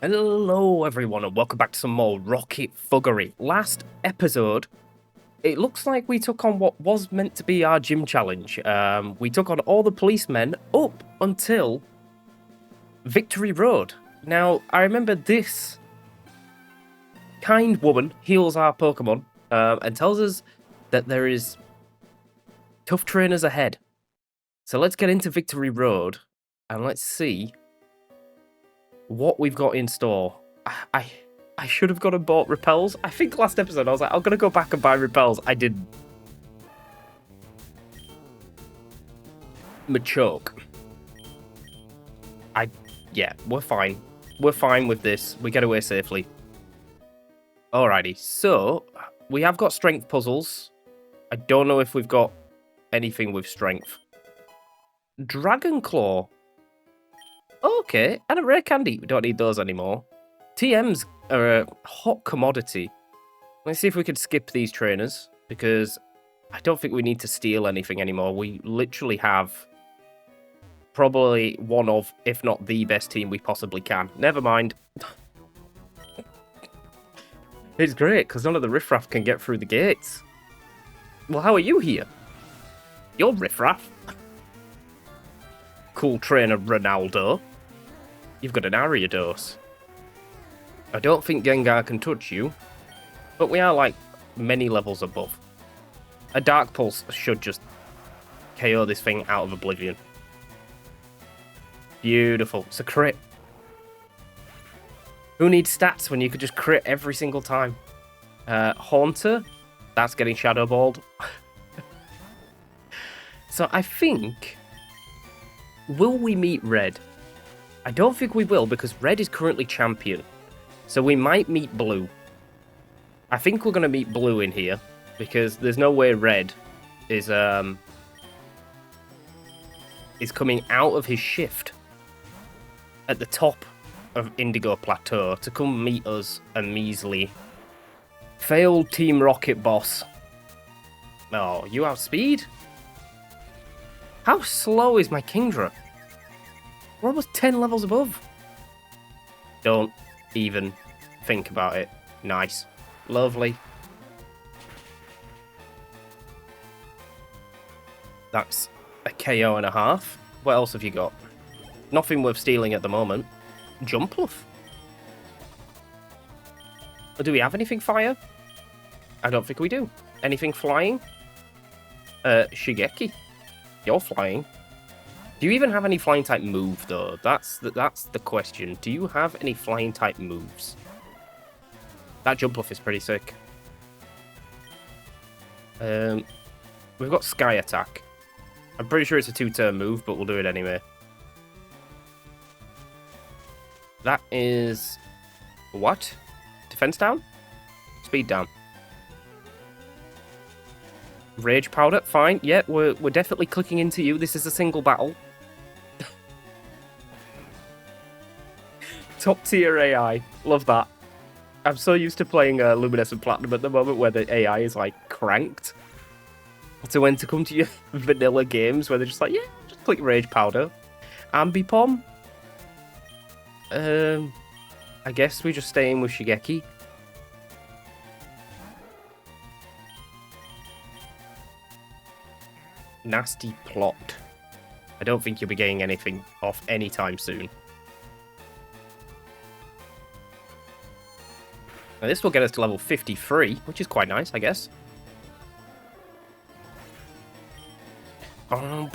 Hello everyone and welcome back to some more Rocket Fuggery. Last episode, it looks like we took on what was meant to be our gym challenge. We took on all the policemen up until Victory Road. Now, I remember this kind woman heals our Pokemon and tells us that there is tough trainers ahead. So let's get into Victory Road and let's see what we've got in store. I should have gone and bought repels. I think last episode I was like, I'm gonna go back and buy repels. I didn't. Machoke. Yeah, we're fine. We're fine with this. We get away safely. Alrighty, so we have got strength puzzles. I don't know if we've got anything with strength. Dragon Claw. Okay, and a rare candy. We don't need those anymore. TMs are a hot commodity. Let's see if we could skip these trainers, because I don't think we need to steal anything anymore. We literally have probably one of, if not the best team we possibly can. Never mind. It's great, because none of the riffraff can get through the gates. Well, how are you here? You're riffraff. Cool trainer Ronaldo. You've got an Ariados. I don't think Gengar can touch you, but we are like many levels above. A Dark Pulse should just KO this thing out of oblivion. Beautiful. It's a crit. Who needs stats when you could just crit every single time? Haunter, that's getting Shadow Balled. So I think, will we meet Red? I don't think we will, because Red is currently champion. So we might meet Blue. I think we're going to meet Blue in here, because there's no way Red is coming out of his shift at the top of Indigo Plateau to come meet us, a measly failed Team Rocket boss. Oh, you have speed? How slow is my Kingdra? We're almost 10 levels above. Don't even think about it. Nice. Lovely. That's a KO and a half. What else have you got? Nothing worth stealing at the moment. Jumpluff. Do we have anything fire? I don't think we do. Anything flying? Shigeki. You're flying. Do you even have any flying type move though? That's the question. Do you have any flying type moves? That Jumpluff is pretty sick. We've got Sky Attack. I'm pretty sure it's a 2-turn move, but we'll do it anyway. That is what? Defense down? Speed down. Rage Powder, fine. Yeah, we're definitely clicking into you. This is a single battle. Top tier AI. Love that. I'm so used to playing Luminescent Platinum at the moment where the AI is like cranked. So when to come to your vanilla games where they're just like, yeah, just click Rage Powder. Ambipom. I guess we're just staying with Shigeki. Nasty Plot. I don't think you'll be getting anything off anytime soon. Now this will get us to level 53, which is quite nice, I guess. And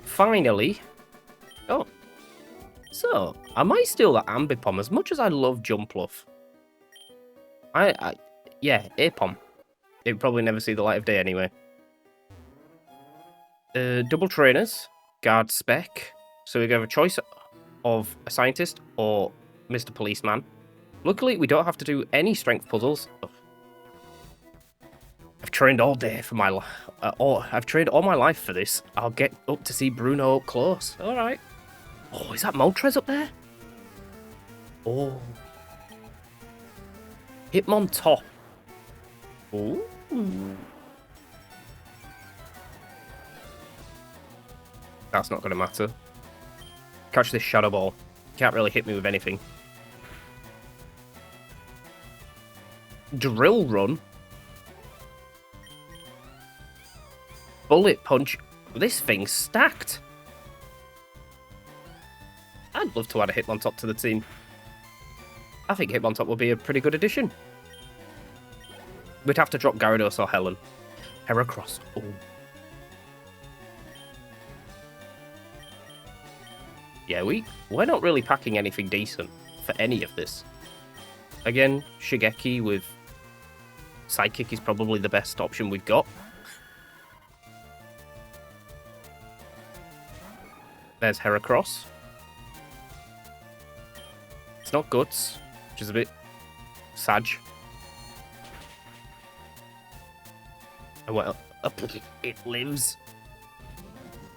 finally... Oh. So, I might steal that Ambipom as much as I love Jumpluff. Yeah, Apom. It would probably never see the light of day anyway. Double trainers. Guard spec. So we have a choice of a scientist or Mr. Policeman. Luckily, we don't have to do any strength puzzles. Oh. I've trained all day for my life. I've trained all my life for this. I'll get up to see Bruno up close. All right. Oh, is that Moltres up there? Oh. Hitmontop. Ooh. That's not going to matter. Catch this Shadow Ball. Can't really hit me with anything. Drill Run. Bullet Punch. This thing's stacked. I'd love to add a Hitmontop to the team. I think Hitmontop would be a pretty good addition. We'd have to drop Gyarados or Helen. Heracross. Oh. Yeah, we're not really packing anything decent for any of this. Again, Shigeki with Psychic is probably the best option we've got. There's Heracross. It's not Guts, which is a bit sad. And well, it lives.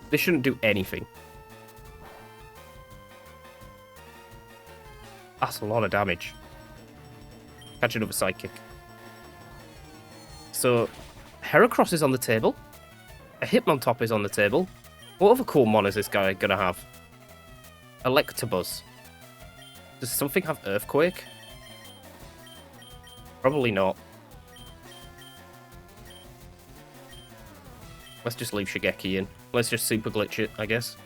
This shouldn't do anything. That's a lot of damage. Catch another Psychic. So, Heracross is on the table. A Hitmontop is on the table. What other cool mon is this guy gonna have? Electabuzz. Does something have Earthquake? Probably not. Let's just leave Shigeki in. Let's just super glitch it, I guess.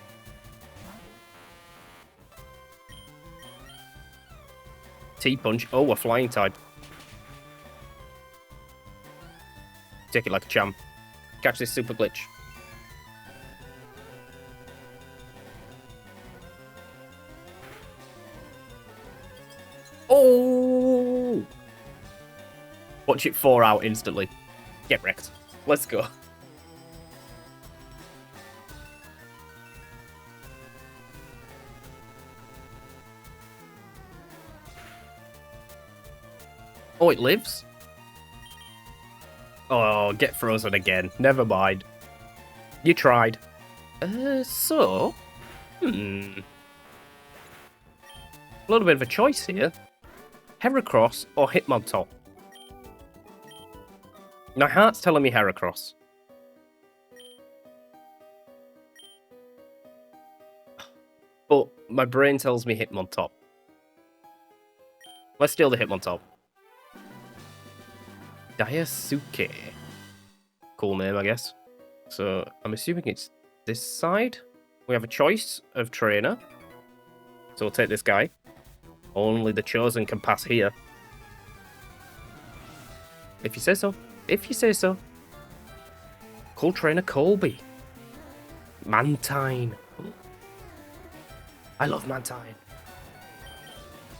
T-Punch. Oh, a Flying Type. Take it like a champ. Catch this super glitch. Oh! Watch it 4 out instantly. Get wrecked. Let's go. Oh, it lives? Oh, get frozen again. Never mind. You tried. A little bit of a choice here. Heracross or Hitmontop? My heart's telling me Heracross. But my brain tells me Hitmontop. Let's steal the Hitmontop. Daisuke. Cool name, I guess. So, I'm assuming it's this side. We have a choice of trainer. So we'll take this guy. Only the chosen can pass here. If you say so. If you say so. Cool trainer Colby. Mantine. I love Mantine.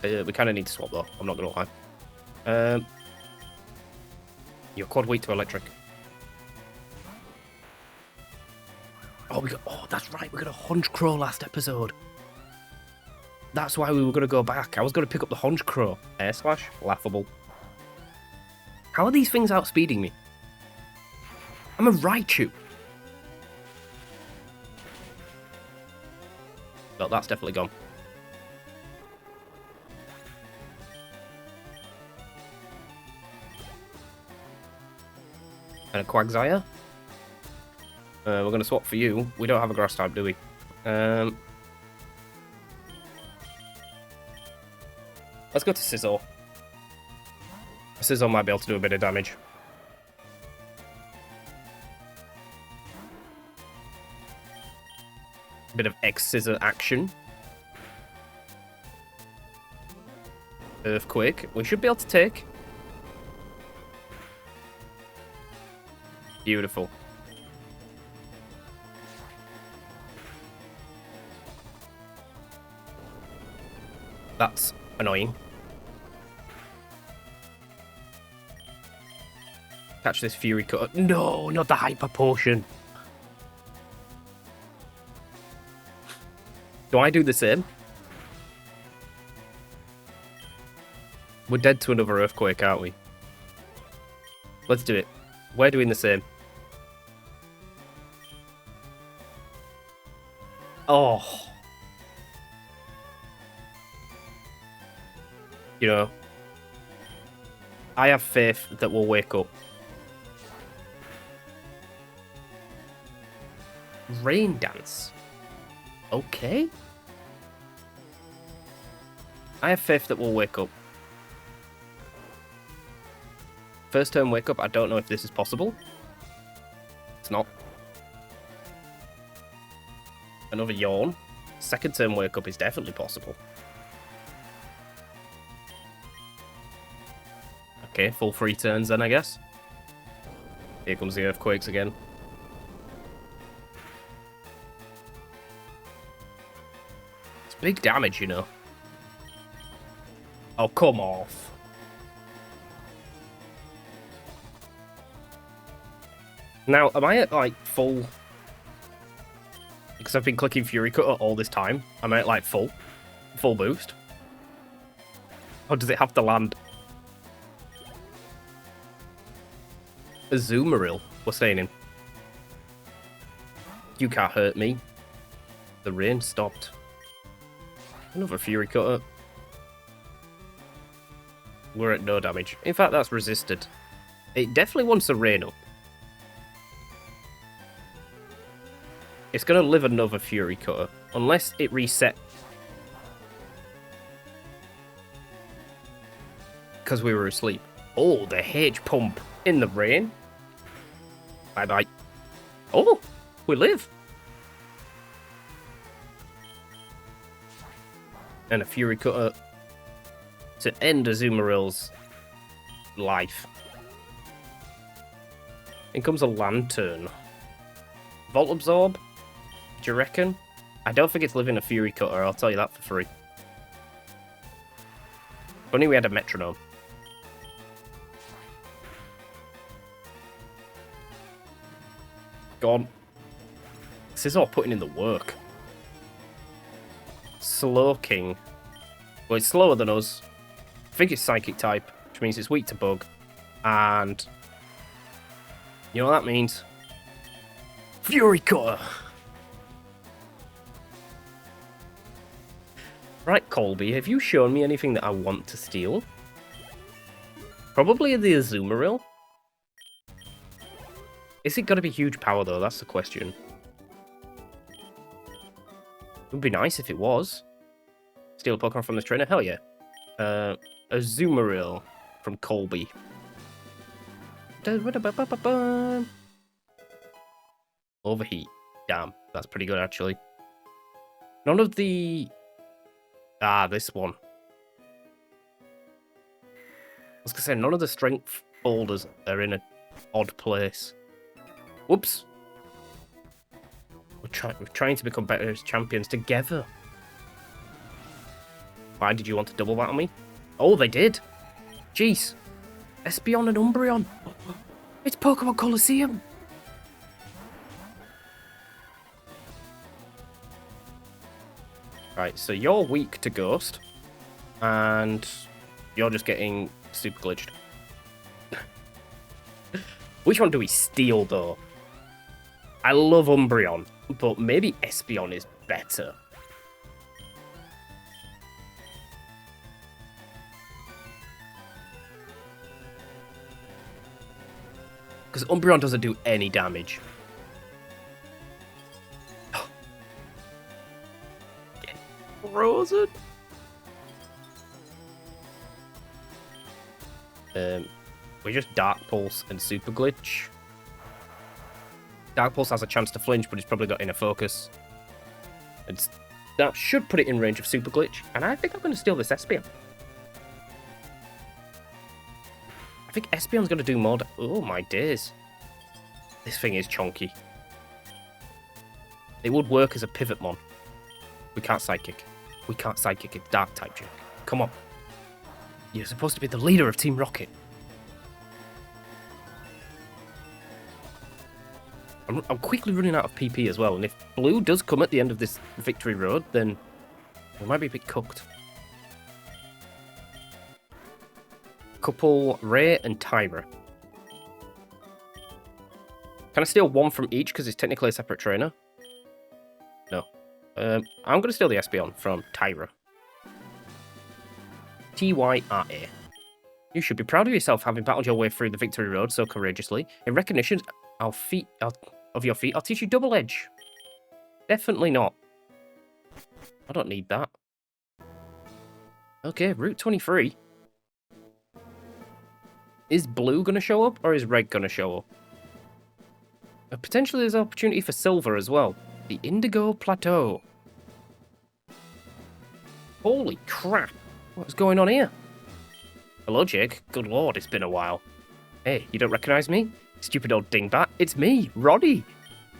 We kind of need to swap though. I'm not going to lie. You're quad weak to electric. Oh, that's right. We got a Hunch Crow last episode. That's why we were going to go back. I was going to pick up the Hunch Crow. Air Slash? Laughable. How are these things outspeeding me? I'm a Raichu. Well, that's definitely gone. And a Quagsire. We're going to swap for you. We don't have a grass type, do we? Let's go to Scizor. Scizor might be able to do a bit of damage. Bit of X-Scissor action. Earthquake. We should be able to take. Beautiful. That's annoying. Catch this Fury Cut. No, not the Hyper Potion. Do I do the same? We're dead to another Earthquake, aren't we? Let's do it. We're doing the same. Oh. You know, I have faith that we'll wake up. Rain Dance. Okay. I have faith that we'll wake up. First turn wake up, I don't know if this is possible. It's not. Another yawn. Second turn wake up is definitely possible. Okay, full 3 turns then, I guess. Here comes the earthquakes again. It's big damage, you know. Oh, come off. Now, am I at, like, full... Because I've been clicking Fury Cutter all this time. Am I at, like, full boost? Or does it have to land? Azumarill. We're staying in. You can't hurt me. The rain stopped. Another Fury Cutter. We're at no damage. In fact, that's resisted. It definitely wants to rain up. It's going to live another Fury Cutter. Unless it reset. Because we were asleep. Oh, the H pump in the rain. Bye-bye. Oh, we live. And a Fury Cutter to end Azumarill's life. In comes a Lantern. Volt Absorb? Do you reckon? I don't think it's living a Fury Cutter, I'll tell you that for free. If only we had a metronome. Gone. This is all putting in the work. Slow King. Well, it's slower than us. I think it's Psychic type, which means it's weak to Bug. And... you know what that means? Fury Cutter! Right, Colby, have you shown me anything that I want to steal? Probably the Azumarill. Is it going to be huge power, though? That's the question. It would be nice if it was. Steal a Pokemon from this trainer? Hell yeah. Azumarill from Colby. Overheat. Damn, that's pretty good, actually. None of the... Ah, this one. I was going to say, none of the strength boulders are in an odd place. Whoops. We're trying to become better as champions together. Why did you want to double battle me? Oh, they did. Jeez. Espeon and Umbreon. It's Pokemon Coliseum. Right, so you're weak to Ghost. And you're just getting super glitched. Which one do we steal, though? I love Umbreon, but maybe Espeon is better. Because Umbreon doesn't do any damage. Frozen? We just Dark Pulse and Super Glitch. Dark Pulse has a chance to flinch, but it's probably got inner focus. That should put it in range of Super Glitch, and I think I'm going to steal this Espeon. I think Espeon's going to do more. Oh my days. This thing is chonky. It would work as a Pivotmon. We can't Psychic. We can't Psychic. It's Dark type, Jack. Come on. You're supposed to be the leader of Team Rocket. I'm quickly running out of PP as well, and if Blue does come at the end of this victory road, then we might be a bit cooked. Couple Ray and Tyra. Can I steal one from each because it's technically a separate trainer? No. I'm going to steal the Espeon from Tyra. Tyra. You should be proud of yourself having battled your way through the victory road so courageously. In recognition of your feet, I'll teach you Double Edge. Definitely not. I don't need that. Okay, Route 23. Is blue going to show up, or is red going to show up? Potentially there's an opportunity for silver as well. The Indigo Plateau. Holy crap. What's going on here? Hello, Jake. Good lord, it's been a while. Hey, you don't recognise me? Stupid old dingbat. It's me, Roddy.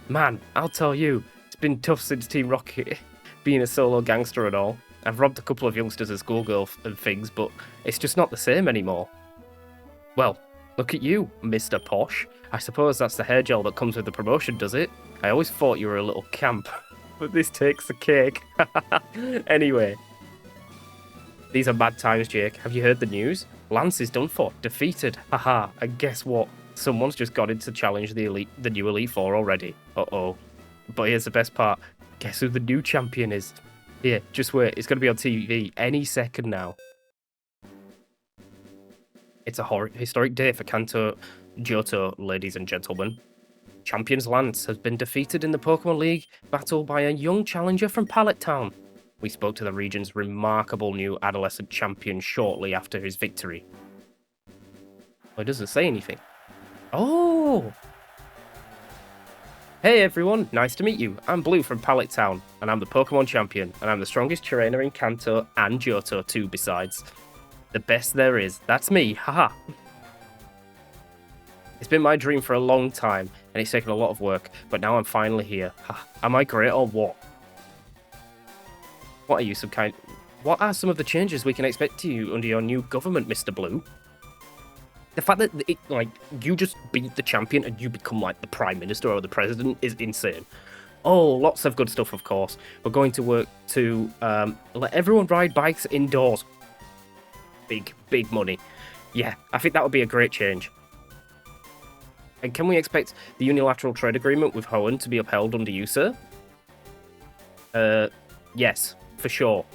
Man, I'll tell you, it's been tough since Team Rocket, being a solo gangster and all. I've robbed a couple of youngsters of schoolgirl and things, but it's just not the same anymore. Well, look at you, Mr. Posh. I suppose that's the hair gel that comes with the promotion, does it? I always thought you were a little camp, but this takes the cake. Anyway. These are bad times, Jake. Have you heard the news? Lance is done for. Defeated. Haha. And guess what? Someone's just got in to challenge the new Elite Four already. Uh-oh. But here's the best part. Guess who the new champion is? Here, just wait. It's going to be on TV any second now. It's a historic day for Kanto Johto, ladies and gentlemen. Champions Lance has been defeated in the Pokemon League battle by a young challenger from Pallet Town. We spoke to the region's remarkable new adolescent champion shortly after his victory. Well, it doesn't say anything. Oh! Hey everyone, nice to meet you. I'm Blue from Pallet Town, and I'm the Pokemon champion, and I'm the strongest trainer in Kanto and Johto too besides. The best there is. That's me, haha. It's been my dream for a long time, and it's taken a lot of work, but now I'm finally here. Am I great or what? What are some of the changes we can expect to you under your new government, Mr. Blue? The fact that you just beat the champion and you become like the prime minister or the president is insane. Oh, lots of good stuff, of course. We're going to work to let everyone ride bikes indoors. Big money. Yeah, I think that would be a great change. And can we expect the unilateral trade agreement with Hoenn to be upheld under you, sir? Yes, for sure.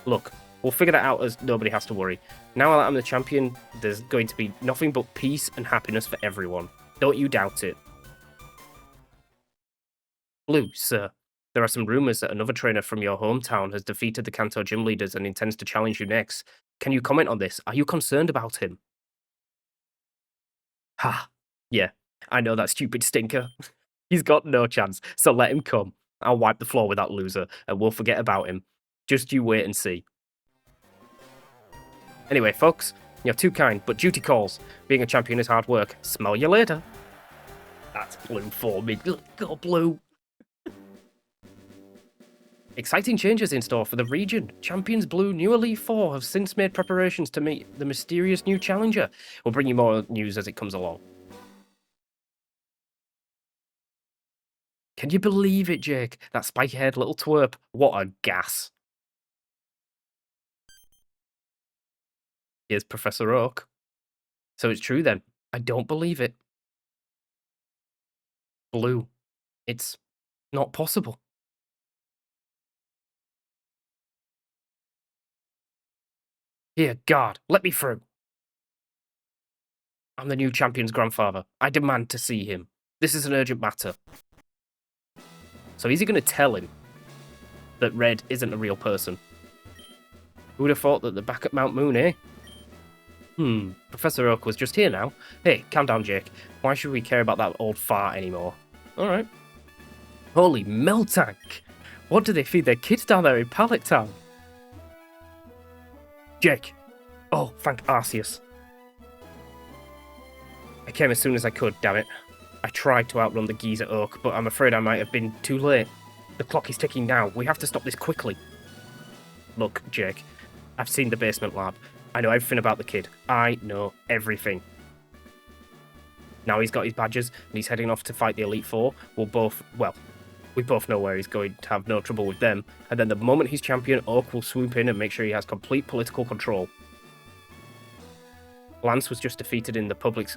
Look, we'll figure that out as nobody has to worry. Now that I'm the champion, there's going to be nothing but peace and happiness for everyone. Don't you doubt it. Blue, sir, there are some rumours that another trainer from your hometown has defeated the Kanto gym leaders and intends to challenge you next. Can you comment on this? Are you concerned about him? Ha! Yeah, I know that stupid stinker. He's got no chance, so let him come. I'll wipe the floor with that loser, and we'll forget about him. Just you wait and see. Anyway, folks, you're too kind, but duty calls. Being a champion is hard work. Smell you later. That's Blue for me. Go Blue. Exciting changes in store for the region. Champions Blue New Elite 4 have since made preparations to meet the mysterious new challenger. We'll bring you more news as it comes along. Can you believe it, Jake? That spiky-haired little twerp. What a gas. Here's Professor Oak. So it's true then. I don't believe it. Blue. It's not possible. Here, guard, let me through. I'm the new champion's grandfather. I demand to see him. This is an urgent matter. So is he going to tell him that Red isn't a real person? Who would have thought that the back at Mount Moon, eh? Professor Oak was just here now. Hey, calm down, Jake. Why should we care about that old fart anymore? Alright. Holy Meltank! What do they feed their kids down there in Pallet Town? Jake! Oh, thank Arceus. I came as soon as I could, damn it. I tried to outrun the geezer Oak, but I'm afraid I might have been too late. The clock is ticking now. We have to stop this quickly. Look, Jake, I've seen the basement lab. I know everything about the kid. I know everything. Now he's got his badges and he's heading off to fight the Elite Four. We both know where he's going to have no trouble with them. And then the moment he's champion, Oak will swoop in and make sure he has complete political control. Lance was just defeated in the public's...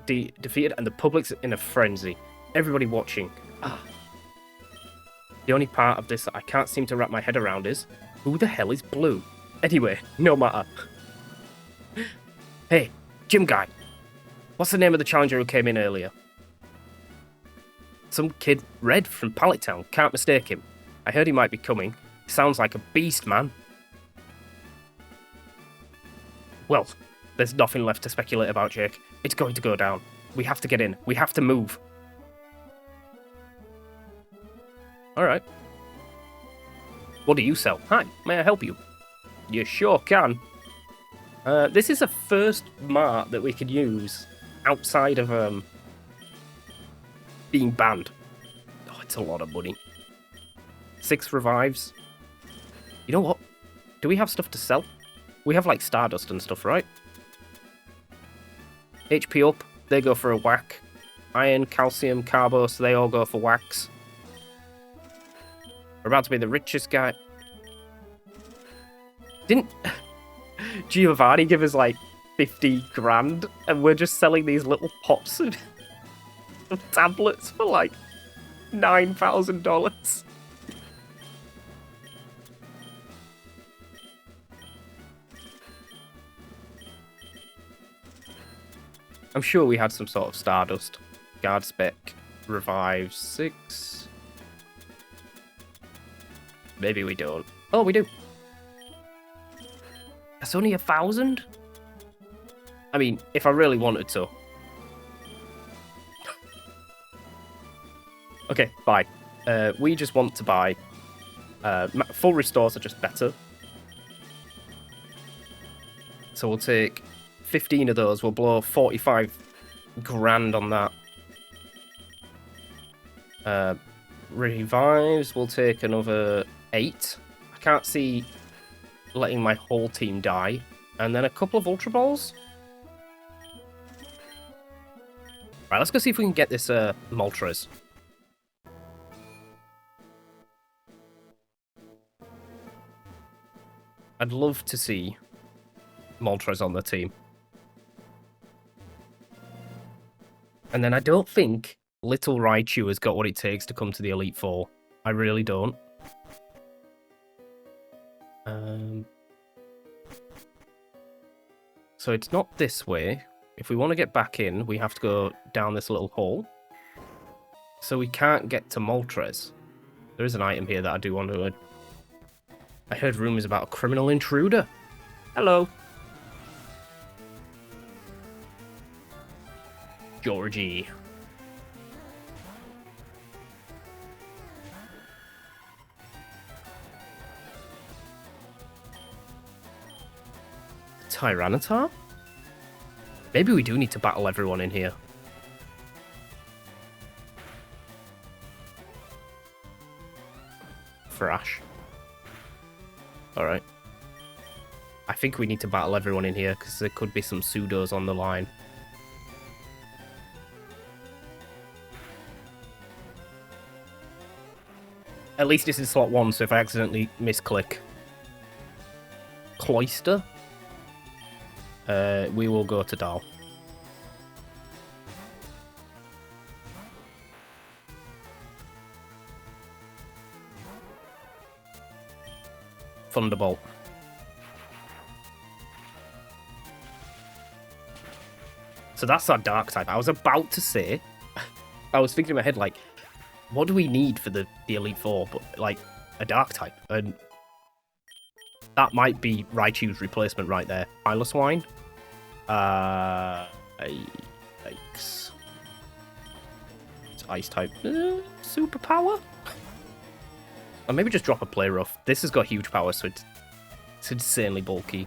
defeated and the public's in a frenzy. Everybody watching. The only part of this that I can't seem to wrap my head around is, who the hell is Blue? Anyway, no matter. Hey, gym guy. What's the name of the challenger who came in earlier? Some kid Red from Pallet Town. Can't mistake him. I heard he might be coming. He sounds like a beast, man. Well, there's nothing left to speculate about, Jake. It's going to go down. We have to get in. We have to move. Alright. What do you sell? Hi, may I help you? You sure can. This is a first mart that we could use outside of being banned. Oh, it's a lot of money. 6 revives. You know what? Do we have stuff to sell? We have like Stardust and stuff, right? HP up, they go for a whack. Iron, calcium, carbo, so they all go for whacks. We're about to be the richest guy. Didn't Giovanni give us like 50 grand and we're just selling these little pots of tablets for like $9,000? I'm sure we had some sort of Stardust. Guard spec, revive 6. Maybe we don't. Oh, we do. That's only 1,000? I mean, if I really wanted to. Okay, buy. We just want to buy. Full restores are just better. So we'll take 15 of those. We'll blow 45 grand on that. Revives, we'll take another 8. I can't see letting my whole team die. And then a couple of Ultra Balls. Right, let's go see if we can get this Moltres. I'd love to see Moltres on the team. And then I don't think Little Raichu has got what it takes to come to the Elite Four. I really don't. So it's not this way. If we want to get back in, we have to go down this little hole. So we can't get to Moltres. There is an item here that I do want to... I heard rumours about a criminal intruder. Hello. Georgie. Tyranitar? Maybe we do need to battle everyone in here. Thrash. Alright. I think we need to battle everyone in here, because there could be some pseudos on the line. At least this is slot 1, so if I accidentally misclick Cloyster, we will go to Dal. Thunderbolt. So that's our dark type. I was about to say, I was thinking in my head, like, what do we need for the Elite Four? But, like, a dark type. And that might be Raichu's replacement right there. Piloswine. Yikes. It's ice type. Superpower? Or maybe just drop a Play Rough. This has got huge power, so it's insanely bulky.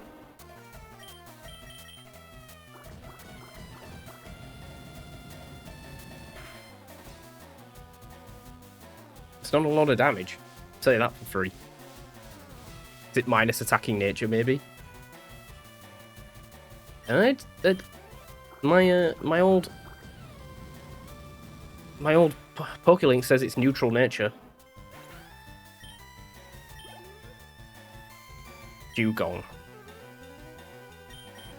It's not a lot of damage. I'll tell you that for free. Is it minus attacking nature, maybe? And my old Pokélink says it's neutral nature. Dugong.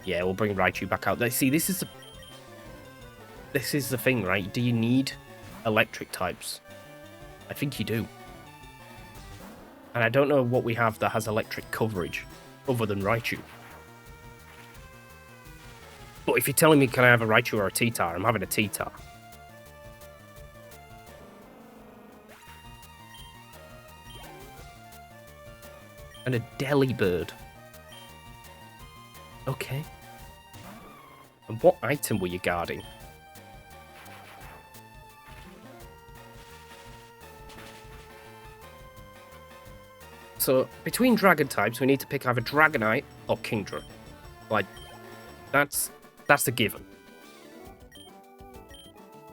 Yeah, we'll bring Raichu back out. See, this is the thing, right? Do you need electric types? I think you do. And I don't know what we have that has electric coverage other than Raichu. But if you're telling me can I have a Raichu or a T-Tar, I'm having a T-Tar. And a Delibird. Okay. And what item were you guarding? So, between dragon types, we need to pick either Dragonite or Kingdra. Like, that's a given.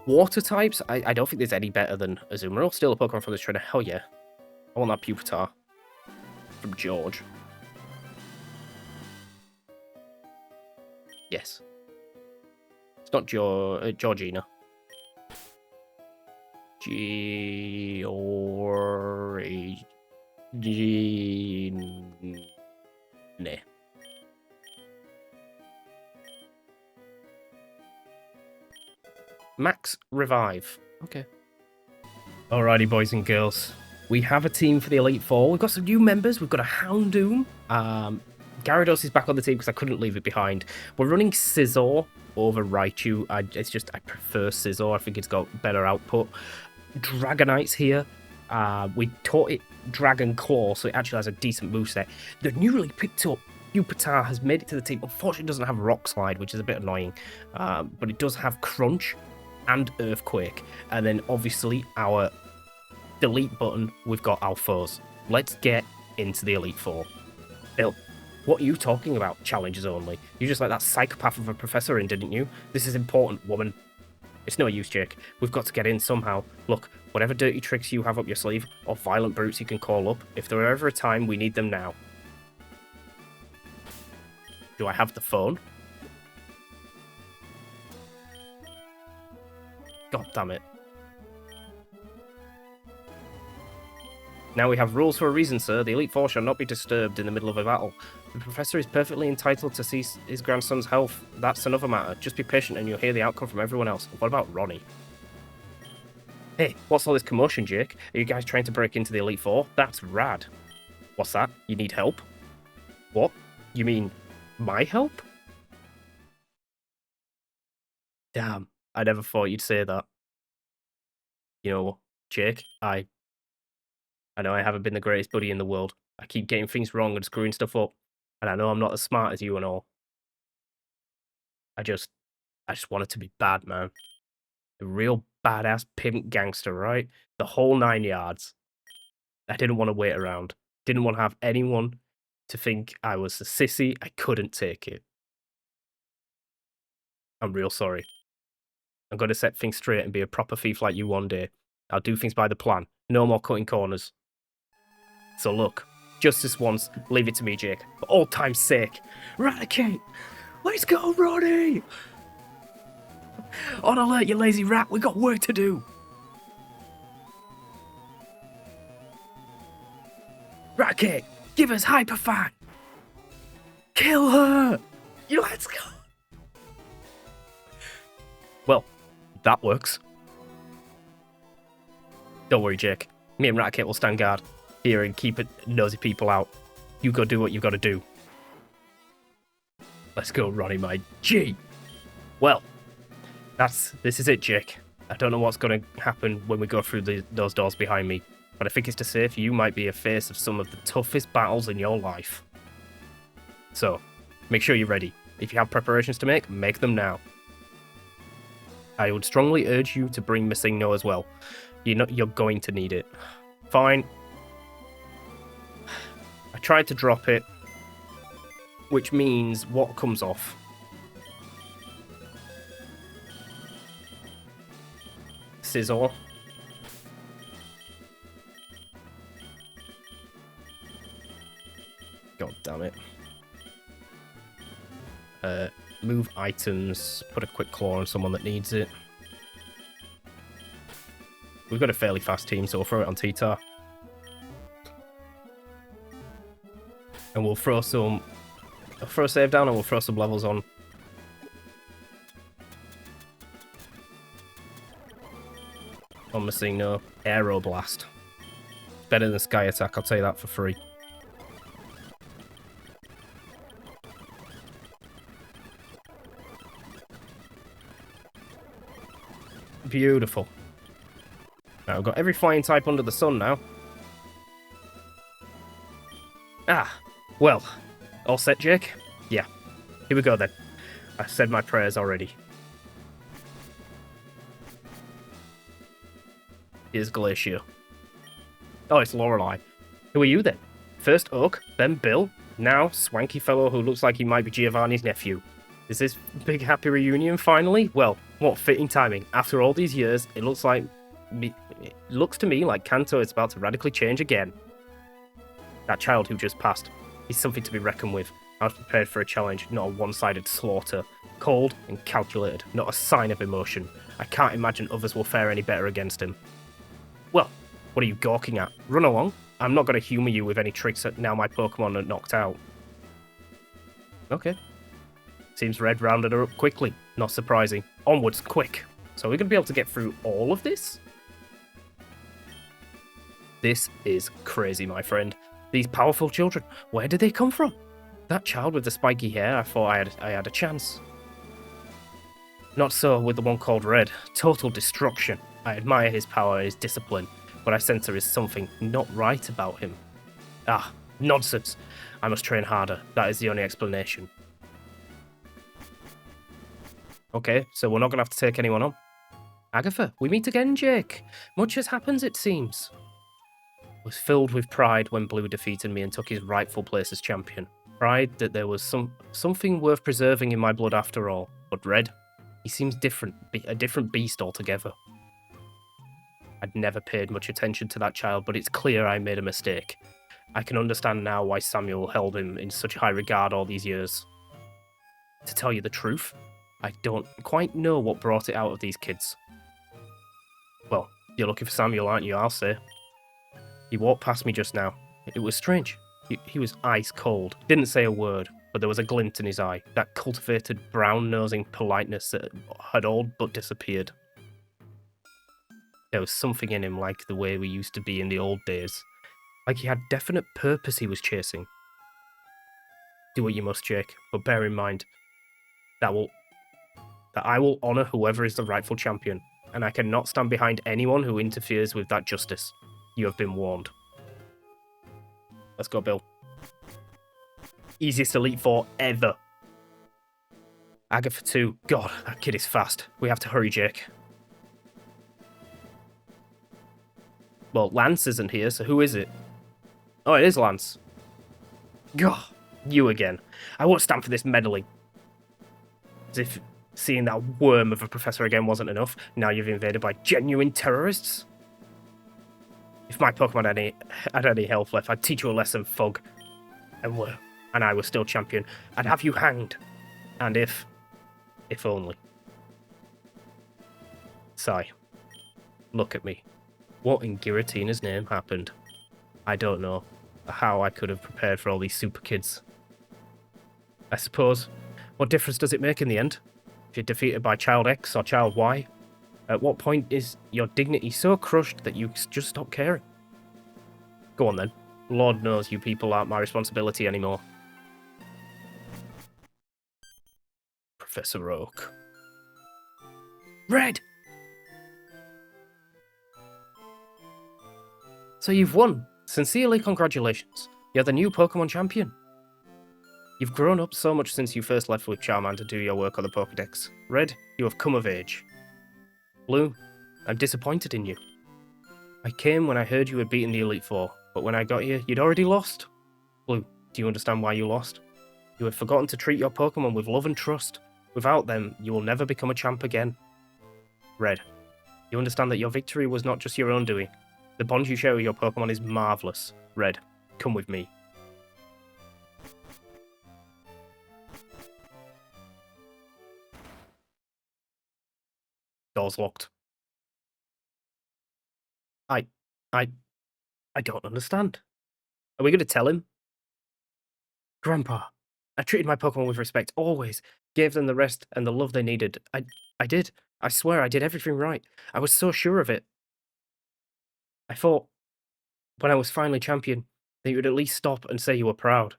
Water types, I don't think there's any better than Azumarill. Still a Pokemon from this trainer. Hell yeah. I want that Pupitar from George. Yes. It's not Georgina. Nah. Max Revive. Okay. Alrighty, boys and girls. We have a team for the Elite Four. We've got some new members. We've got a Houndoom. Gyarados is back on the team because I couldn't leave it behind. We're running Scizor over Raichu. I prefer Scizor. I think it's got better output. Dragonite's here. We taught it Dragon Claw, so it actually has a decent moveset. The newly picked up Pupitar has made it to the team. Unfortunately, it doesn't have Rock Slide, which is a bit annoying. But it does have Crunch and Earthquake. And then, obviously, our delete button, we've got Alphos. Let's get into the Elite Four. Bill, what are you talking about? Challenges only. You just let that psychopath of a professor in, didn't you? This is important, woman. It's no use, Jake. We've got to get in somehow. Look, whatever dirty tricks you have up your sleeve, or violent brutes you can call up, if there were ever a time, we need them now. Do I have the phone? God damn it. Now we have rules for a reason, sir. The Elite Four shall not be disturbed in the middle of a battle. The Professor is perfectly entitled to see his grandson's health. That's another matter. Just be patient and you'll hear the outcome from everyone else. What about Ronnie? Hey, what's all this commotion, Jake? Are you guys trying to break into the Elite Four? That's rad. What's that? You need help? What? You mean my help? Damn, I never thought you'd say that. You know, Jake, I know I haven't been the greatest buddy in the world. I keep getting things wrong and screwing stuff up. And I know I'm not as smart as you and all. I just wanted to be bad, man. A real badass pimp gangster, right? The whole 9 yards. I didn't want to wait around. Didn't want to have anyone to think I was a sissy. I couldn't take it. I'm real sorry. I'm going to set things straight and be a proper thief like you one day. I'll do things by the plan. No more cutting corners. So look, just this once, leave it to me, Jake. For old time's sake. Eradicate! Let's go, Ronnie! On alert, you lazy rat. We got work to do. Eradicate! Give us Hyperfang! Kill her! Let's go! Well, that works. Don't worry, Jake. Me and Eradicate will stand guard here and keep nosy people out. You go do what you gotta do. Let's go, Ronnie, my G. Well, this is it, Jake. I don't know what's gonna happen when we go through those doors behind me, but I think it's to safe you might be a face of some of the toughest battles in your life. So, make sure you're ready. If you have preparations to make them now. I would strongly urge you to bring Missing No as well. You're going to need it. Fine. I tried to drop it, which means what comes off? Scizor. God damn it. Move items, put a quick claw on someone that needs it. We've got a fairly fast team, so we'll throw it on T-Tar. And we'll throw a save down and we'll throw some levels on. On Missing No. Aeroblast. Better than Sky Attack, I'll tell you that for free. Beautiful. Now, I've got every flying type under the sun now. Ah, well, all set, Jake? Yeah. Here we go then. I said my prayers already. Here's Glacier. Oh, it's Lorelei. Who are you then? First Oak, then Bill, now swanky fellow who looks like he might be Giovanni's nephew. Is this big happy reunion finally? Well, what fitting timing. After all these years, it looks to me like Kanto is about to radically change again. That child who just passed, he's something to be reckoned with. I was prepared for a challenge, not a one-sided slaughter. Cold and calculated, not a sign of emotion. I can't imagine others will fare any better against him. Well, what are you gawking at? Run along. I'm not going to humour you with any tricks now my Pokemon are knocked out. Okay. Seems Red rounded her up quickly. Not surprising. Onwards, quick. So we're going to be able to get through all of this? This is crazy, my friend. These powerful children, where did they come from? That child with the spiky hair, I thought I had a chance. Not so with the one called Red. Total destruction. I admire his power and his discipline, but I sense there is something not right about him. Ah, nonsense. I must train harder. That is the only explanation. Okay, so we're not going to have to take anyone on. Agatha, we meet again, Jake. Much has happened, it seems. I was filled with pride when Blue defeated me and took his rightful place as champion. Pride that there was something worth preserving in my blood after all. But Red, he seems different, a different beast altogether. I'd never paid much attention to that child, but it's clear I made a mistake. I can understand now why Samuel held him in such high regard all these years. To tell you the truth, I don't quite know what brought it out of these kids. Well, you're looking for Samuel, aren't you? I'll say. He walked past me just now. It was strange. He was ice cold. Didn't say a word, but there was a glint in his eye. That cultivated, brown-nosing politeness that had all but disappeared. There was something in him like the way we used to be in the old days. Like he had definite purpose he was chasing. Do what you must, Jake, but bear in mind that I will honour whoever is the rightful champion, and I cannot stand behind anyone who interferes with that justice. You have been warned. Let's go, Bill. Easiest Elite Four ever. Agatha 2. God, that kid is fast. We have to hurry, Jake. Well, Lance isn't here, so who is it? Oh, it is Lance. God, you again. I won't stand for this meddling. As if seeing that worm of a professor again wasn't enough, now you've invaded by genuine terrorists? If my Pokemon had any health left, I'd teach you a lesson, Fug. And I was still champion. I'd have you hanged. And if only. Sigh. Look at me. What in Giratina's name happened? I don't know how I could have prepared for all these super kids. I suppose, what difference does it make in the end? If you're defeated by Child X or Child Y? At what point is your dignity so crushed that you just stop caring? Go on then. Lord knows you people aren't my responsibility anymore. Professor Oak. Red! So you've won. Sincerely congratulations. You're the new Pokemon champion. You've grown up so much since you first left with Charmander to do your work on the Pokedex. Red, you have come of age. Blue, I'm disappointed in you. I came when I heard you had beaten the Elite Four, but when I got here, you'd already lost. Blue, do you understand why you lost? You had forgotten to treat your Pokemon with love and trust. Without them, you will never become a champ again. Red, you understand that your victory was not just your own doing. The bond you share with your Pokemon is marvellous. Red, come with me. Door's locked. I don't understand. Are we going to tell him? Grandpa, I treated my Pokemon with respect, always. Gave them the rest and the love they needed. I did. I swear I did everything right. I was so sure of it. I thought, when I was finally champion, that you would at least stop and say you were proud.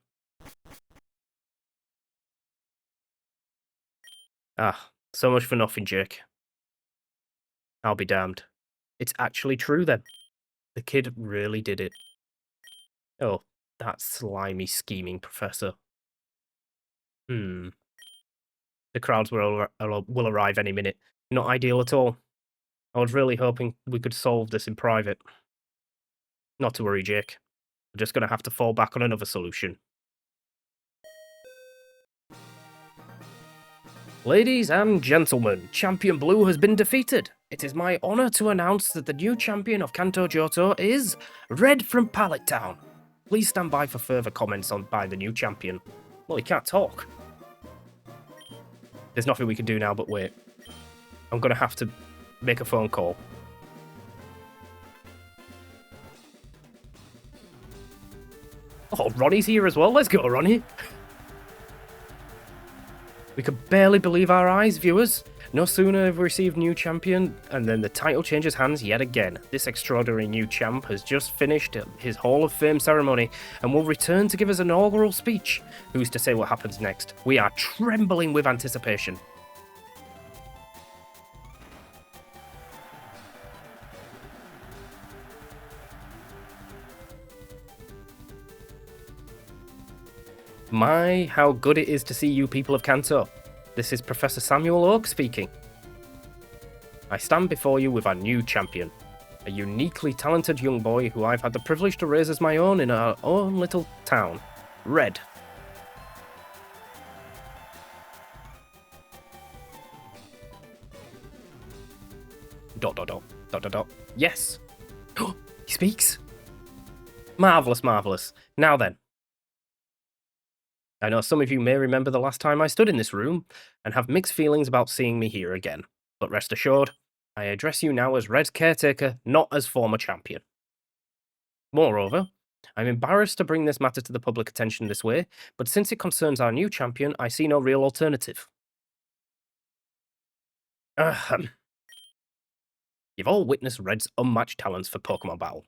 Ah, so much for nothing, Jake. I'll be damned. It's actually true then. The kid really did it. Oh, that slimy, scheming professor. The crowds will arrive any minute. Not ideal at all. I was really hoping we could solve this in private. Not to worry, Jake. We're just going to have to fall back on another solution. Ladies and gentlemen, Champion Blue has been defeated. It is my honor to announce that the new champion of Kanto Johto is Red from Pallet Town. Please stand by for further comments by the new champion. Well, he can't talk. There's nothing we can do now but wait. I'm going to have to make a phone call. Oh, Ronnie's here as well. Let's go, Ronnie. We could barely believe our eyes, viewers. No sooner have we received new champion, and then the title changes hands yet again. This extraordinary new champ has just finished his Hall of Fame ceremony and will return to give us an inaugural speech. Who's to say what happens next? We are trembling with anticipation. My, how good it is to see you people of Kanto. This is Professor Samuel Oak speaking. I stand before you with our new champion, a uniquely talented young boy who I've had the privilege to raise as my own in our own little town, Red. Dot dot dot dot dot dot. Yes. He speaks. Marvellous, marvellous. Now then. I know some of you may remember the last time I stood in this room and have mixed feelings about seeing me here again, but rest assured, I address you now as Red's caretaker, not as former champion. Moreover, I'm embarrassed to bring this matter to the public attention this way, but since it concerns our new champion, I see no real alternative. You've all witnessed Red's unmatched talents for Pokémon Battle.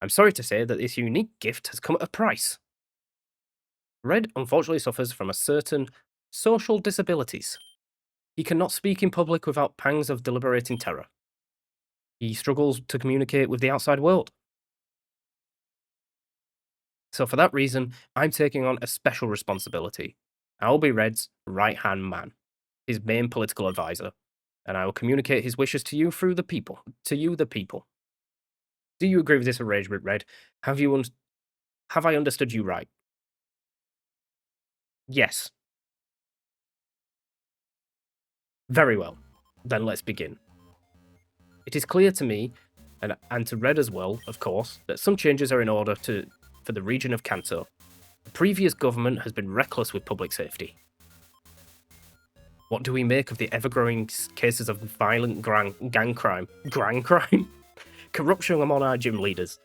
I'm sorry to say that this unique gift has come at a price. Red unfortunately suffers from a certain social disabilities. He cannot speak in public without pangs of deliberating terror. He struggles to communicate with the outside world. So for that reason, I'm taking on a special responsibility. I will be Red's right-hand man, his main political advisor, and I will communicate his wishes to you through the people, the people. Do you agree with this arrangement, Red? Have I understood you right? Yes. Very well. Then let's begin. It is clear to me, and to Red as well, of course, that some changes are in order for the region of Kanto. The previous government has been reckless with public safety. What do we make of the ever-growing cases of violent gang crime? Corruption among our gym leaders,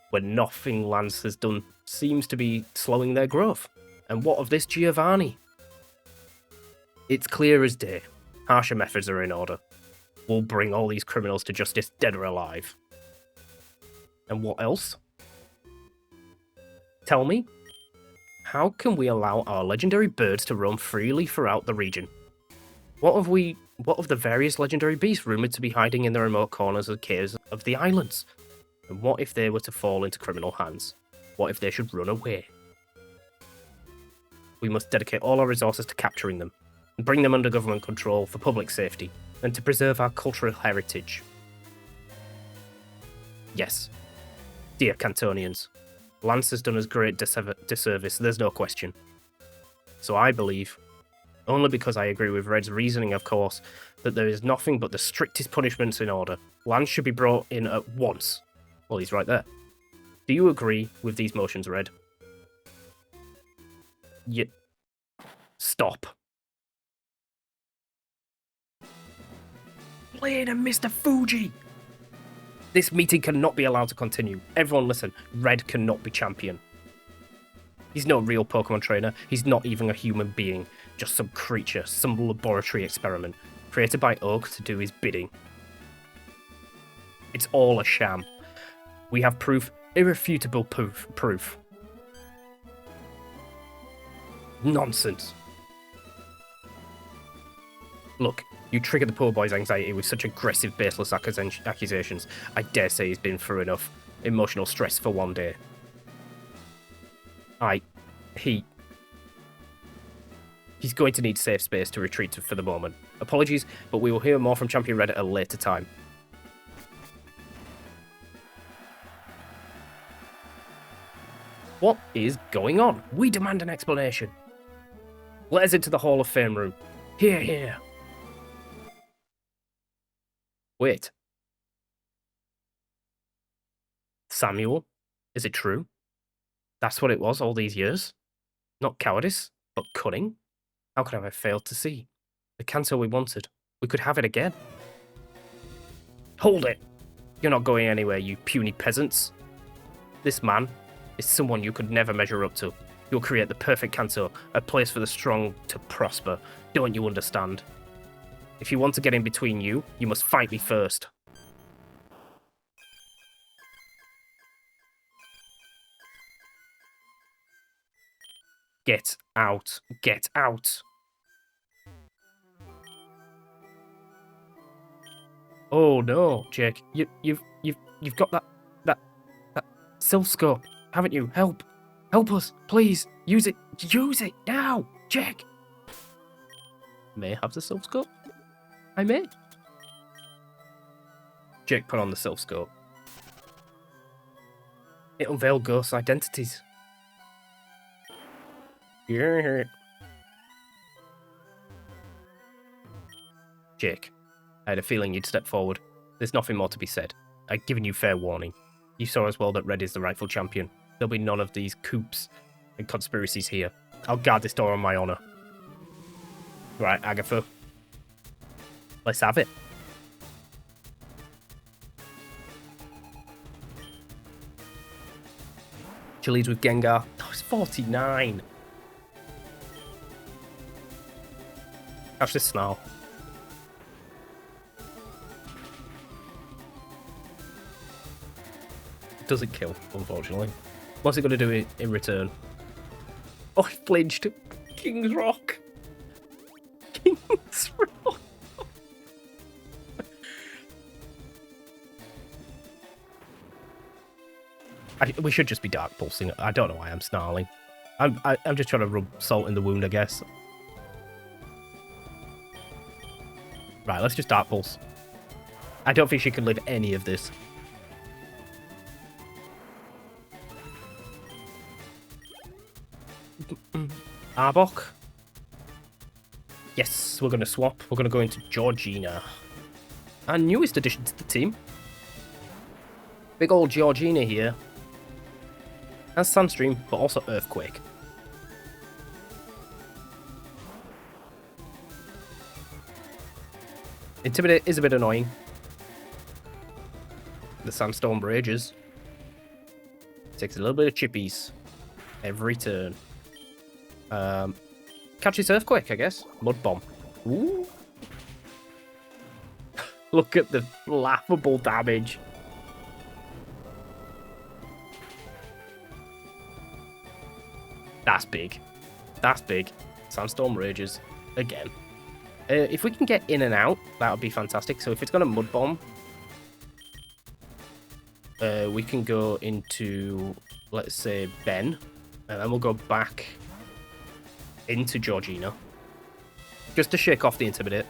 when nothing Lance has done seems to be slowing their growth. And what of this Giovanni? It's clear as day. Harsher methods are in order. We'll bring all these criminals to justice, dead or alive. And what else? Tell me, how can we allow our legendary birds to roam freely throughout the region? What of the various legendary beasts rumoured to be hiding in the remote corners of caves of the islands? And what if they were to fall into criminal hands? What if they should run away? We must dedicate all our resources to capturing them, and bring them under government control for public safety, and to preserve our cultural heritage. Yes, dear Cantonians, Lance has done us great disservice, there's no question. So I believe, only because I agree with Red's reasoning of course, that there is nothing but the strictest punishments in order. Lance should be brought in at once. Well, he's right there. Do you agree with these motions, Red? Stop. Blaine and Mr. Fuji! This meeting cannot be allowed to continue. Everyone listen, Red cannot be champion. He's no real Pokemon trainer, he's not even a human being. Just some creature, some laboratory experiment, created by Oak to do his bidding. It's all a sham. We have proof, irrefutable proof. Nonsense. Look, you triggered the poor boy's anxiety with such aggressive, baseless accusations. I dare say he's been through enough emotional stress for one day. He's going to need safe space to retreat to for the moment. Apologies, but we will hear more from Champion Red at a later time. What is going on? We demand an explanation. Let us into the Hall of Fame room. Here, here. Wait. Samuel? Is it true? That's what it was all these years? Not cowardice, but cunning? How could I have failed to see? The cancer we wanted. We could have it again. Hold it! You're not going anywhere, you puny peasants. This man is someone you could never measure up to. You'll create the perfect cancer, a place for the strong to prosper. Don't you understand? If you want to get in between you must fight me first. Get out. Get out. Oh no, Jake. You've got that self scope, haven't you? Help. Help us, please. Use it. Use it now, Jake. May have the self scope. I may. Jake put on the self scope. It unveiled ghost identities. Yeah. Jake, I had a feeling you'd step forward. There's nothing more to be said. I've given you fair warning. You saw as well that Red is the rightful champion. There'll be none of these coups and conspiracies here. I'll guard this door on my honour. Right, Agatha. Let's have it. She leads with Gengar. Oh, it's 49. Catch this Snarl. Doesn't kill, unfortunately. What's it going to do in return? Oh, it flinched. King's Rock. King's Rock. We should just be Dark Pulsing. I don't know why I'm snarling. I'm just trying to rub salt in the wound, I guess. Right, let's just Dark Pulse. I don't think she can live any of this. Arbok. Yes, we're going to swap. We're going to go into Georgina. Our newest addition to the team. Big old Georgina here. Has Sandstream, but also Earthquake. Intimidate is a bit annoying. The Sandstorm rages. Takes a little bit of chippies every turn. Catch this Earthquake, I guess. Mud Bomb. Ooh. Look at the laughable damage. That's big. That's big. Sandstorm rages again. If we can get in and out, that would be fantastic. So if it's got a Mud Bomb, we can go into, let's say, Ben. And then we'll go back into Georgina. Just to shake off the Intimidate.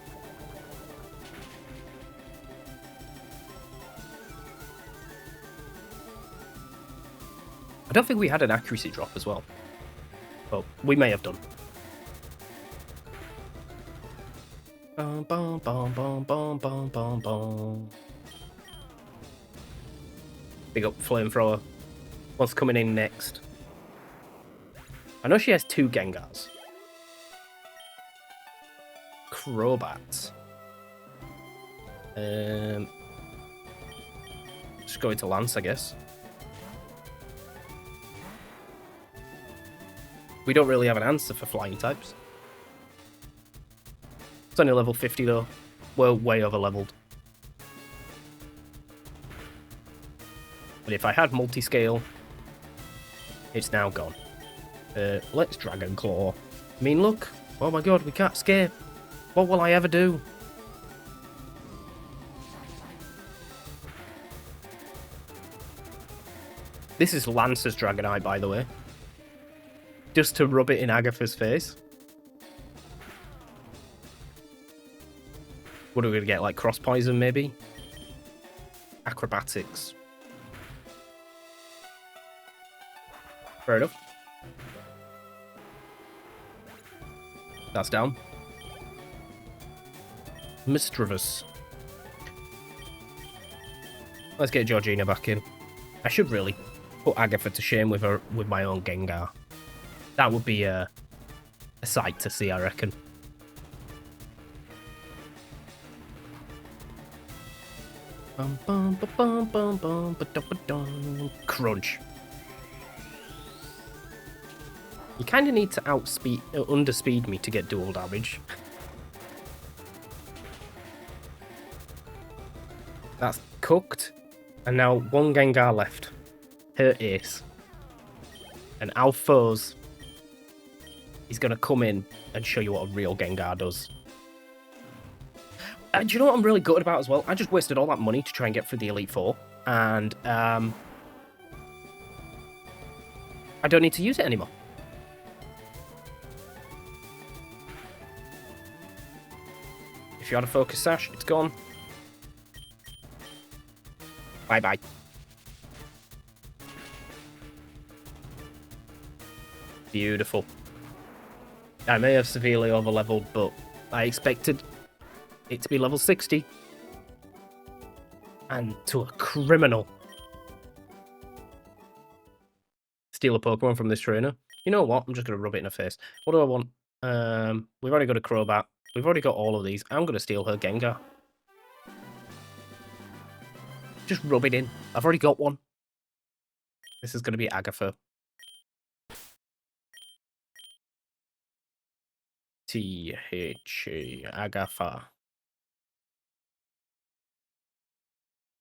I don't think we had an accuracy drop as well. Well, we may have done. Bum, bum, bum, bum, bum, bum, bum, bum. Big up Flamethrower. What's coming in next? I know she has 2 Gengars. Crobat. Just go into Lance, I guess. We don't really have an answer for flying types. It's only level 50 though. We're way over leveled. But if I had multi-scale, it's now gone. Let's Dragon Claw. I mean, look. Oh my god, we can't escape. What will I ever do? This is Lance's Dragonite, by the way. Just to rub it in Agatha's face. What are we going to get? Like cross poison, maybe? Acrobatics. Fair enough. That's down. Mischievous. Let's get Georgina back in. I should really put Agatha to shame with my own Gengar. That would be a sight to see, I reckon. Crunch. You kind of need to underspeed me to get dual damage. That's cooked. And now one Gengar left. Her ace. And Alphonse is going to come in and show you what a real Gengar does. Do you know what I'm really gutted about as well? I just wasted all that money to try and get through the Elite Four. And I don't need to use it anymore. If you had a Focus Sash, it's gone. Bye-bye. Beautiful. I may have severely overleveled, but I expected it to be level 60. And to a criminal. Steal a Pokemon from this trainer. You know what? I'm just going to rub it in her face. What do I want? We've already got a Crobat. We've already got all of these. I'm going to steal her Gengar. Just rub it in. I've already got one. This is going to be Agatha. T-H-E, Agatha.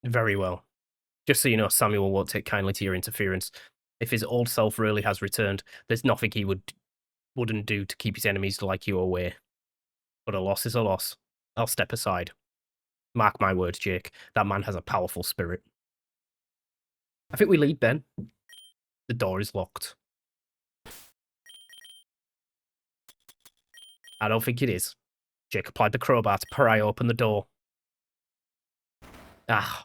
Very well. Just so you know, Samuel won't take kindly to your interference. If his old self really has returned, there's nothing he wouldn't do to keep his enemies like you away. But a loss is a loss. I'll step aside. Mark my words, Jake. That man has a powerful spirit. I think we lead, Ben. The door is locked. I don't think it is. Jake applied the crowbar to pry open the door. Ah,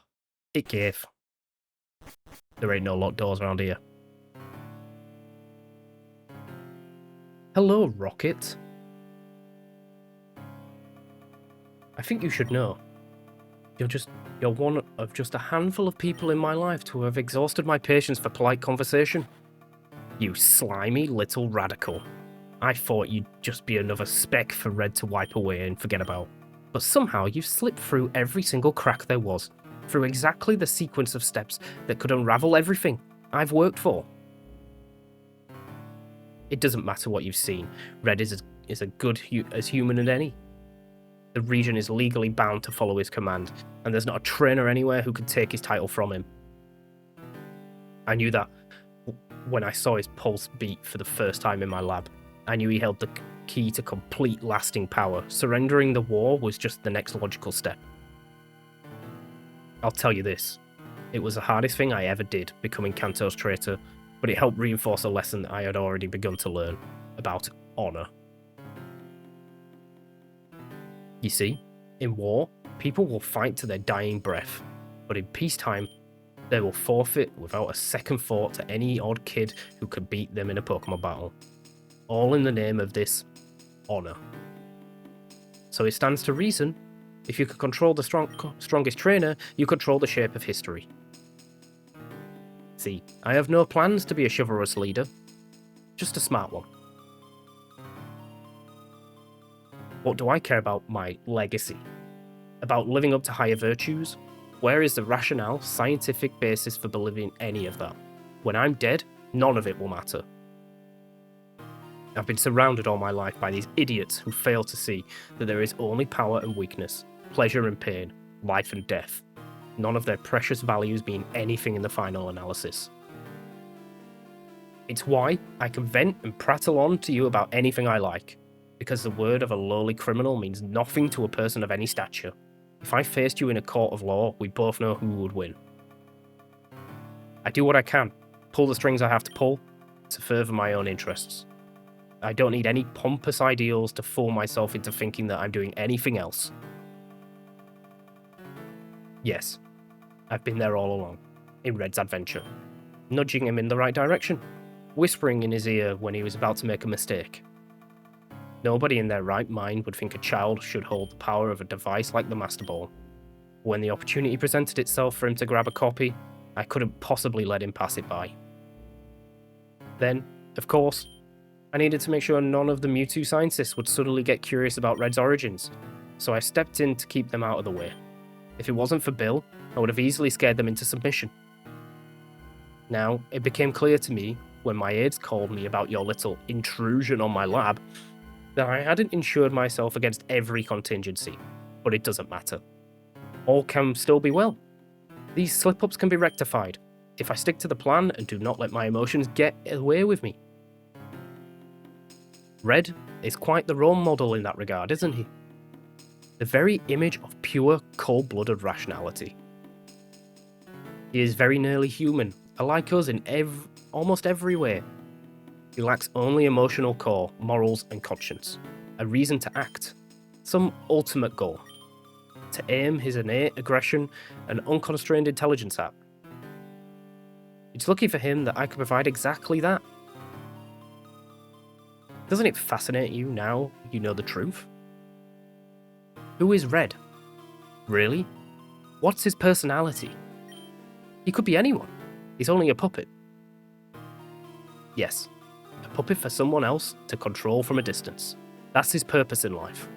it gave. There ain't no locked doors around here. Hello, Rocket. I think you should know. You're one of just a handful of people in my life to have exhausted my patience for polite conversation. You slimy little radical. I thought you'd just be another speck for Red to wipe away and forget about. But somehow you've slipped through every single crack there was, through exactly the sequence of steps that could unravel everything I've worked for. It doesn't matter what you've seen. Red is as good as human as any. The region is legally bound to follow his command, and there's not a trainer anywhere who could take his title from him. I knew that when I saw his pulse beat for the first time in my lab. I knew he held the key to complete lasting power. Surrendering the war was just the next logical step. I'll tell you this. It was the hardest thing I ever did, becoming Kanto's traitor, but it helped reinforce a lesson that I had already begun to learn about honor. You see, in war, people will fight to their dying breath, but in peacetime, they will forfeit without a second thought to any odd kid who could beat them in a Pokemon battle. All in the name of this honor. So it stands to reason, if you could control the strongest trainer, you control the shape of history. See, I have no plans to be a chivalrous leader, just a smart one. What do I care about my legacy? About living up to higher virtues? Where is the rationale, scientific basis for believing any of that? When I'm dead, none of it will matter. I've been surrounded all my life by these idiots who fail to see that there is only power and weakness, pleasure and pain, life and death. None of their precious values mean anything in the final analysis. It's why I can vent and prattle on to you about anything I like, because the word of a lowly criminal means nothing to a person of any stature. If I faced you in a court of law, we both know who would win. I do what I can, pull the strings I have to pull, to further my own interests. I don't need any pompous ideals to fool myself into thinking that I'm doing anything else. Yes, I've been there all along, in Red's adventure, nudging him in the right direction, whispering in his ear when he was about to make a mistake. Nobody in their right mind would think a child should hold the power of a device like the Master Ball. When the opportunity presented itself for him to grab a copy, I couldn't possibly let him pass it by. Then, of course, I needed to make sure none of the Mewtwo scientists would suddenly get curious about Red's origins, so I stepped in to keep them out of the way. If it wasn't for Bill, I would have easily scared them into submission. Now, it became clear to me, when my aides called me about your little intrusion on my lab, that I hadn't insured myself against every contingency, but it doesn't matter. All can still be well. These slip-ups can be rectified, if I stick to the plan and do not let my emotions get away with me. Red is quite the role model in that regard, isn't he? The very image of pure, cold-blooded rationality. He is very nearly human, alike us in almost every way. He lacks only emotional core, morals and conscience, a reason to act, some ultimate goal, to aim his innate aggression and unconstrained intelligence at. It's lucky for him that I can provide exactly that. Doesn't it fascinate you now you know the truth? Who is Red? Really? What's his personality? He could be anyone. He's only a puppet. Yes, a puppet for someone else to control from a distance. That's his purpose in life.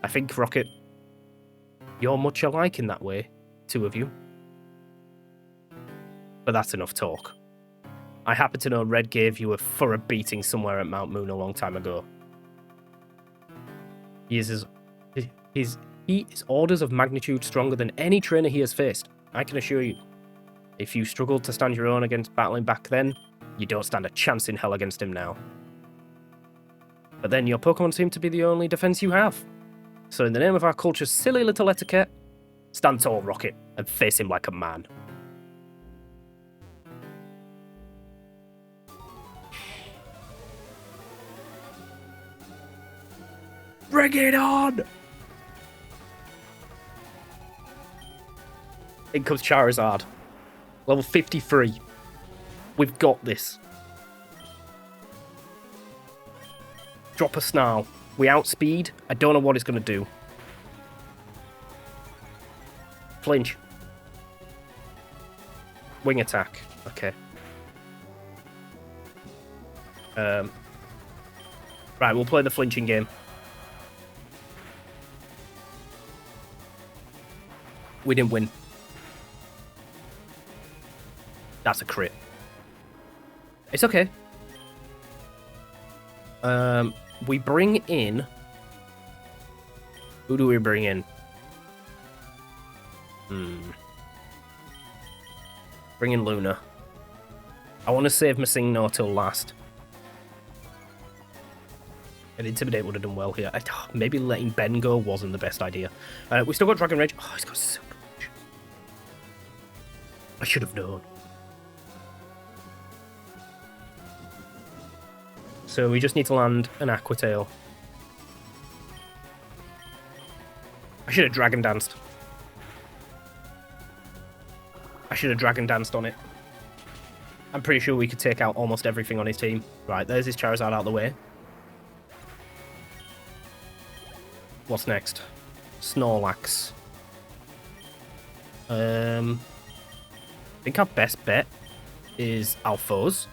I think, Rocket, you're much alike in that way, two of you. But that's enough talk. I happen to know Red gave you a thorough beating somewhere at Mount Moon a long time ago. He is orders of magnitude stronger than any trainer he has faced, I can assure you. If you struggled to stand your own against battling back then, you don't stand a chance in hell against him now. But then your Pokemon seem to be the only defense you have. So in the name of our culture's silly little etiquette, stand tall, Rocket, and face him like a man. Bring it on! In comes Charizard. Level 53. We've got this. Drop a Snarl. We outspeed. I don't know what it's going to do. Flinch. Wing attack. Okay. Right, we'll play the flinching game. We didn't win. That's a crit. It's okay. We bring in... Who do we bring in? Bring in Luna. I want to save Missingno till last. And Intimidate would have done well here. Maybe letting Ben go wasn't the best idea. We still got Dragon Rage. Oh, he's got Super Punch. I should have known. So we just need to land an Aqua Tail. I should have Dragon Danced. I should have Dragon Danced on it. I'm pretty sure we could take out almost everything on his team. Right, there's his Charizard out of the way. What's next? Snorlax. I think our best bet is Alphose.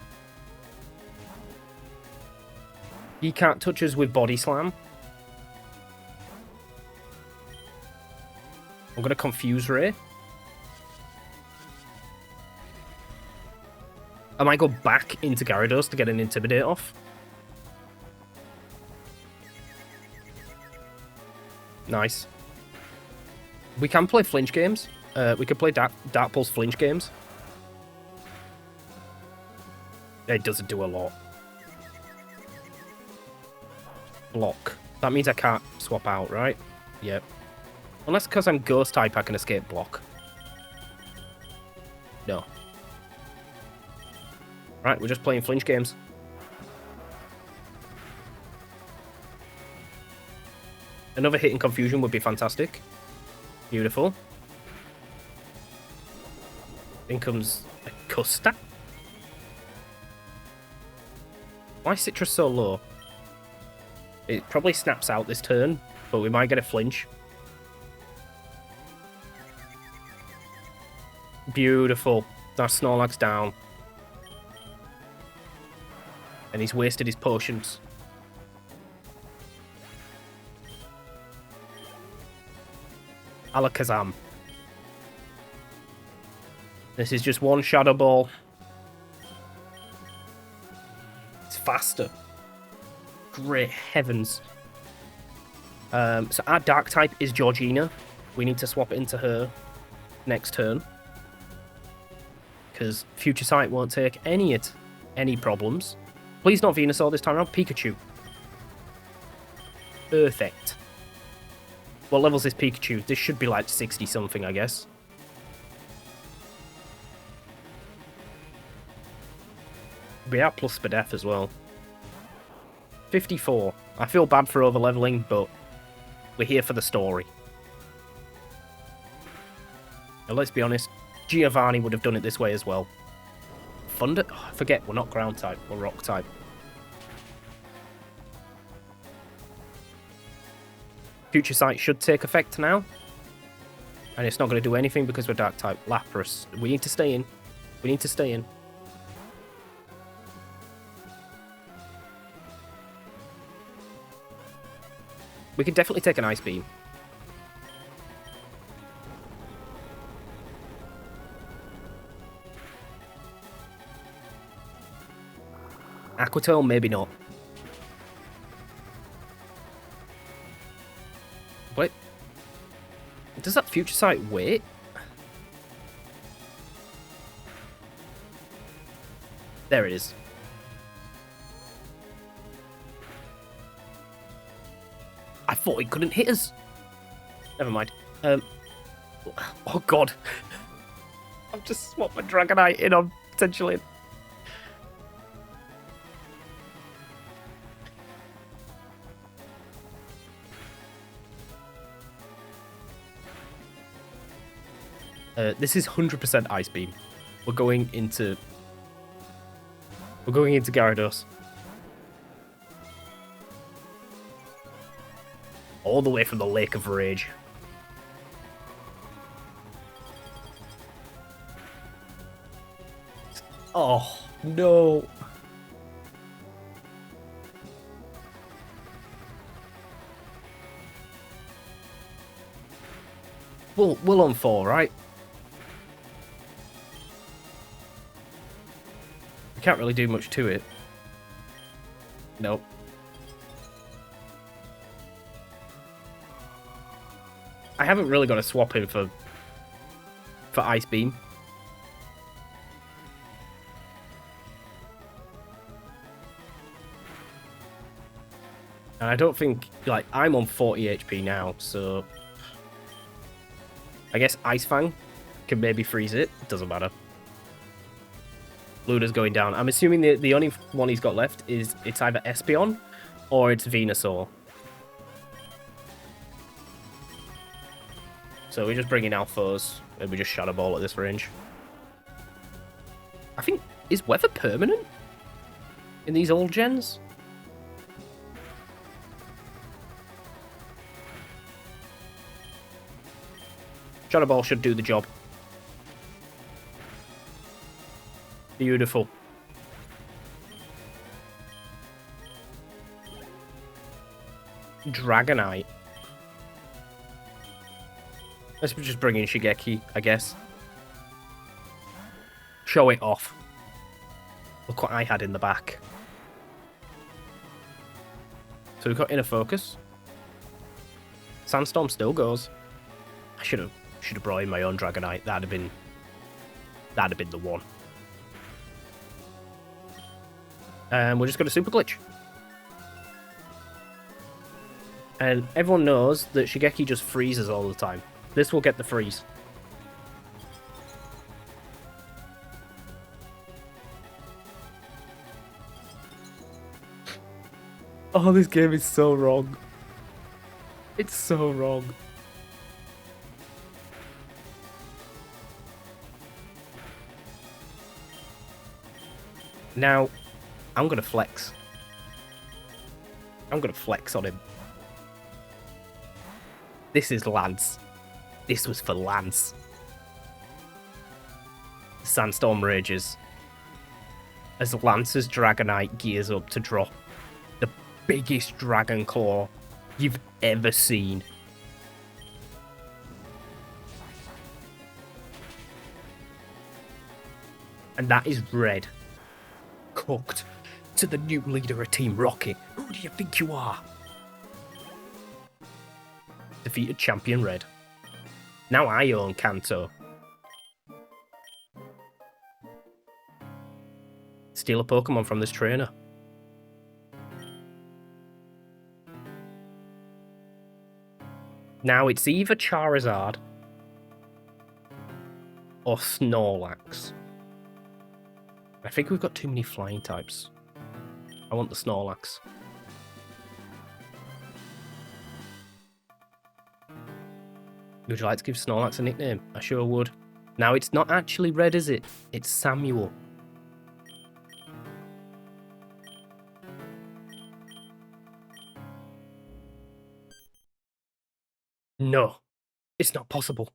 He can't touch us with Body Slam. I'm going to Confuse Ray. I might go back into Gyarados to get an Intimidate off. Nice. We can play flinch games. We could play Dark Pulse flinch games. It doesn't do a lot. Block. That means I can't swap out, right? Yep. Unless because I'm Ghost type, I can escape block. No. Right, we're just playing flinch games. Another hit in Confusion would be fantastic. Beautiful. In comes a Custa. Why is Citrus so low? It probably snaps out this turn, but we might get a flinch. Beautiful. That Snorlax down. And he's wasted his potions. Alakazam. This is just one Shadow Ball. It's faster. Great heavens. So our Dark type is Georgina. We need to swap it into her next turn. Because Future Sight won't take any problems. Please not Venusaur this time around. Pikachu. Perfect. What level's this Pikachu? This should be like 60 something, I guess. We are plus Spadef as well. 54. I feel bad for over-leveling, but we're here for the story. Now, let's be honest, Giovanni would have done it this way as well. Thunder? Oh, I forget, we're not ground type, we're rock type. Future Sight should take effect now. And it's not going to do anything because we're dark type. Lapras. We need to stay in. We need to stay in. We can definitely take an Ice Beam. Aqua Tail, maybe not. Wait. Does that Future Sight wait? There it is. I thought he couldn't hit us. Never mind. Oh god. I've just swapped my Dragonite in on potentially. This is 100% Ice Beam. We're going into Gyarados. All the way from the Lake of Rage. Oh, no. We'll on 4, right? We can't really do much to it. Nope. I haven't really got to swap him for Ice Beam. And I don't think, like, I'm on 40 HP now, so I guess Ice Fang can maybe freeze it. Doesn't matter. Luna's going down. I'm assuming the only one he's got left is it's either Espeon or it's Venusaur. So we're just bringing Alphos and we just Shadow Ball at this range. I think, is weather permanent in these old gens? Shadow Ball should do the job. Beautiful. Dragonite. Let's just bring in Shigeki, I guess. Show it off. Look what I had in the back. So we've got Inner Focus. Sandstorm still goes. I should have brought in my own Dragonite. That'd have been the one. And we're just going to Super Glitch. And everyone knows that Shigeki just freezes all the time. This will get the freeze. Oh, this game is so wrong. It's so wrong. Now, I'm going to flex. I'm going to flex on him. This is Lance. This was for Lance. Sandstorm rages as Lance's Dragonite gears up to drop the biggest Dragon Claw you've ever seen. And that is Red. Cooked to the new leader of Team Rocket. Who do you think you are? Defeated Champion Red. Now I own Kanto. Steal a Pokemon from this trainer. Now it's either Charizard or Snorlax. I think we've got too many flying types. I want the Snorlax. Would you like to give Snorlax a nickname? I sure would. Now it's not actually Red, is it? It's Samuel. No, it's not possible.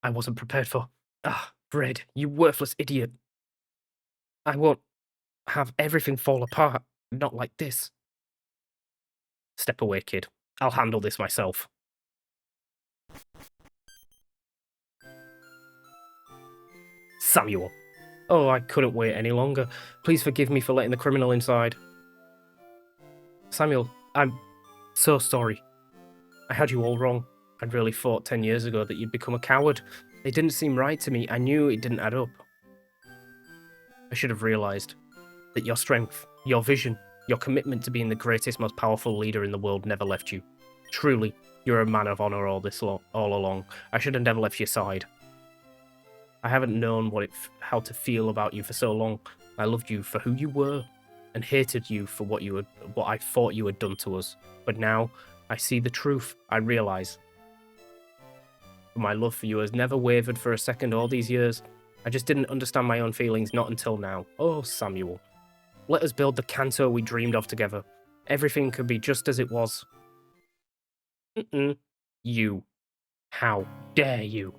I wasn't prepared for... Ah, Red, you worthless idiot. I won't have everything fall apart. Not like this. Step away, kid. I'll handle this myself. Samuel. Oh, I couldn't wait any longer. Please forgive me for letting the criminal inside. Samuel, I'm so sorry. I had you all wrong. I'd really thought 10 years ago that you'd become a coward. It didn't seem right to me. I knew it didn't add up. I should have realized that your strength, your vision, your commitment to being the greatest, most powerful leader in the world never left you. Truly, you're a man of honor all along. I should have never left your side. I haven't known how to feel about you for so long. I loved you for who you were, and hated you for what I thought you had done to us. But now, I see the truth. I realize. My love for you has never wavered for a second all these years. I just didn't understand my own feelings, not until now. Oh, Samuel. Let us build the Kanto we dreamed of together. Everything could be just as it was. You. How dare you?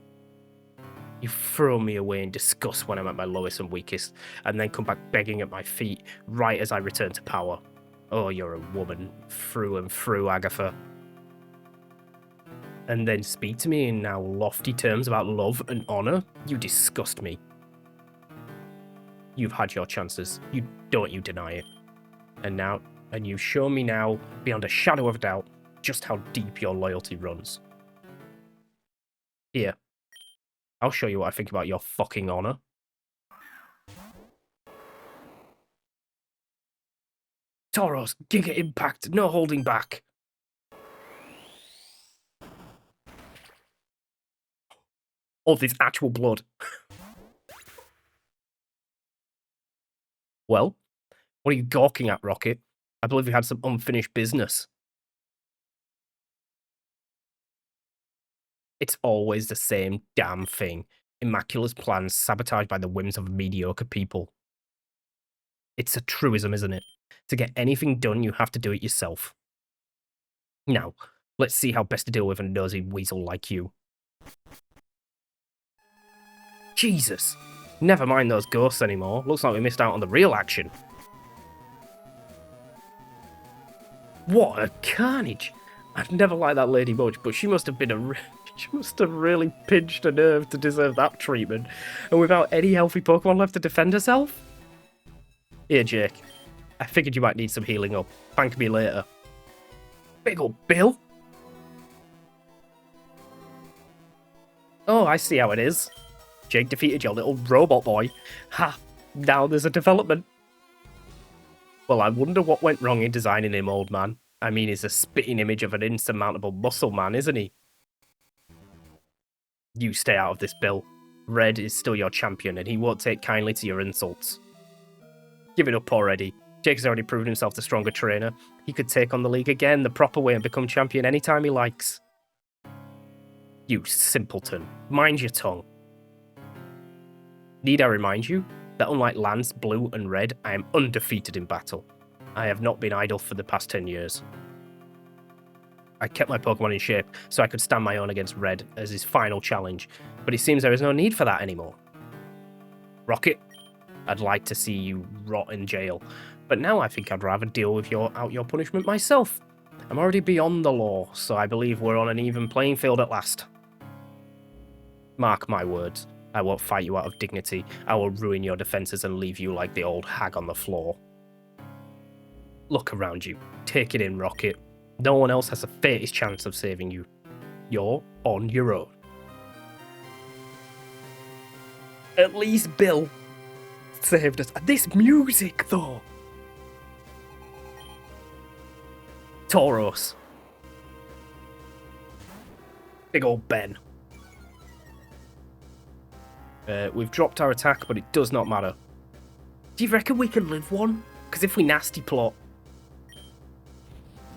You throw me away in disgust when I'm at my lowest and weakest, and then come back begging at my feet right as I return to power. Oh, you're a woman through and through, Agatha. And then speak to me in now lofty terms about love and honor? You disgust me. You've had your chances. You deny it. And you show me now, beyond a shadow of a doubt, just how deep your loyalty runs. Here. I'll show you what I think about your fucking honor. Tauros, Giga Impact, no holding back. Oh, there's actual blood. Well, what are you gawking at, Rocket? I believe we had some unfinished business. It's always the same damn thing. Immaculate plans sabotaged by the whims of mediocre people. It's a truism, isn't it? To get anything done, you have to do it yourself. Now, let's see how best to deal with a nosy weasel like you. Jesus! Never mind those ghosts anymore. Looks like we missed out on the real action. What a carnage! I've never liked that lady much, but she must have been she must have really pinched a nerve to deserve that treatment. And without any healthy Pokemon left to defend herself? Here, Jake. I figured you might need some healing up. Thank me later. Big ol' Bill? Oh, I see how it is. Jake defeated your little robot boy. Ha! Now there's a development. Well, I wonder what went wrong in designing him, old man. I mean, he's a spitting image of an insurmountable muscle man, isn't he? You stay out of this, Bill. Red is still your champion, and he won't take kindly to your insults. Give it up already. Jake has already proven himself the stronger trainer. He could take on the league again the proper way and become champion anytime he likes. You simpleton. Mind your tongue. Need I remind you that unlike Lance, Blue, and Red, I am undefeated in battle. I have not been idle for the past 10 years. I kept my Pokemon in shape so I could stand my own against Red as his final challenge, but it seems there is no need for that anymore. Rocket, I'd like to see you rot in jail, but now I think I'd rather deal with your punishment myself. I'm already beyond the law, so I believe we're on an even playing field at last. Mark my words, I won't fight you out of dignity. I will ruin your defenses and leave you like the old hag on the floor. Look around you. Take it in, Rocket. No one else has the faintest chance of saving you. You're on your own. At least Bill saved us. This music, though. Tauros. Big old Ben. We've dropped our attack, but it does not matter. Do you reckon we can live one? Because if we nasty plot,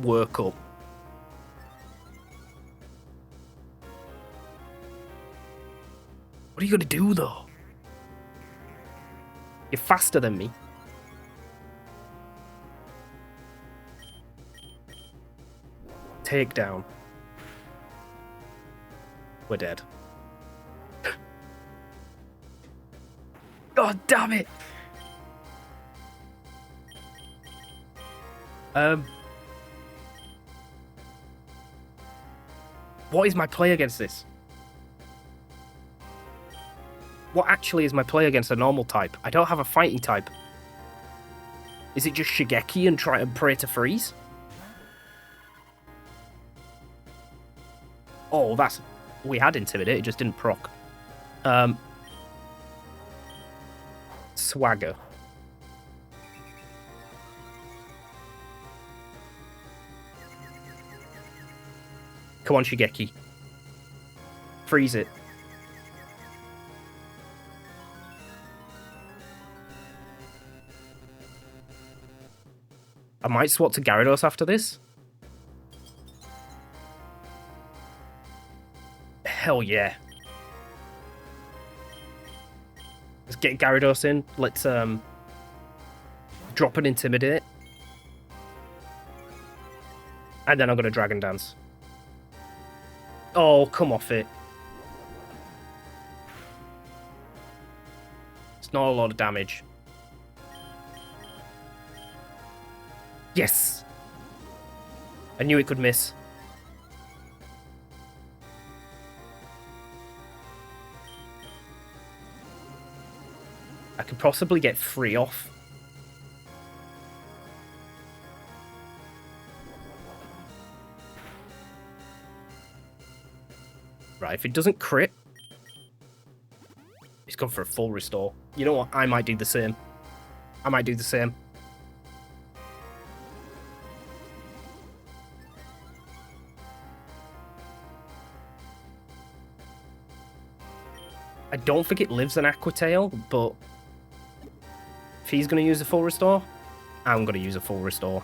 work up. What are you going to do, though? You're faster than me. Takedown. We're dead. God damn it! What is my play against this? What actually is my play against a normal type? I don't have a fighting type. Is it just Jekeleke and try and pray to freeze? Oh, that's... We had Intimidate, it just didn't proc. Swagger. Come on, Jekeleke. Freeze it. I might swap to Gyarados after this. Hell yeah. Let's get Gyarados in. Let's drop an Intimidate. And then I'm gonna Dragon Dance. Oh, come off it. It's not a lot of damage. Yes! I knew it could miss. I could possibly get 3 off. Right, if it doesn't crit, it's gone for a full restore. You know what? I might do the same. I might do the same. I don't think it lives an Aqua Tail, but if he's going to use a full restore, I'm going to use a full restore.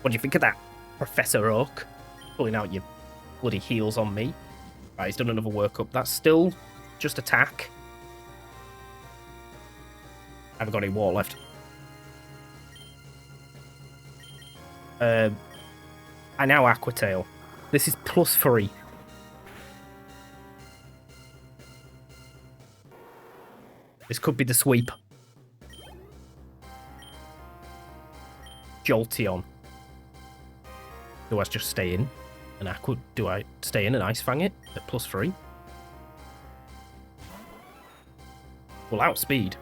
What do you think of that, Professor Oak? Pulling out your bloody heals on me. Right, he's done another workup. That's still just attack. I haven't got any water left. I now Aqua Tail. This is +3. This could be the sweep. Jolteon. Do I just stay in an Aqua? Do I stay in and Ice Fang it at +3? Well, outspeed.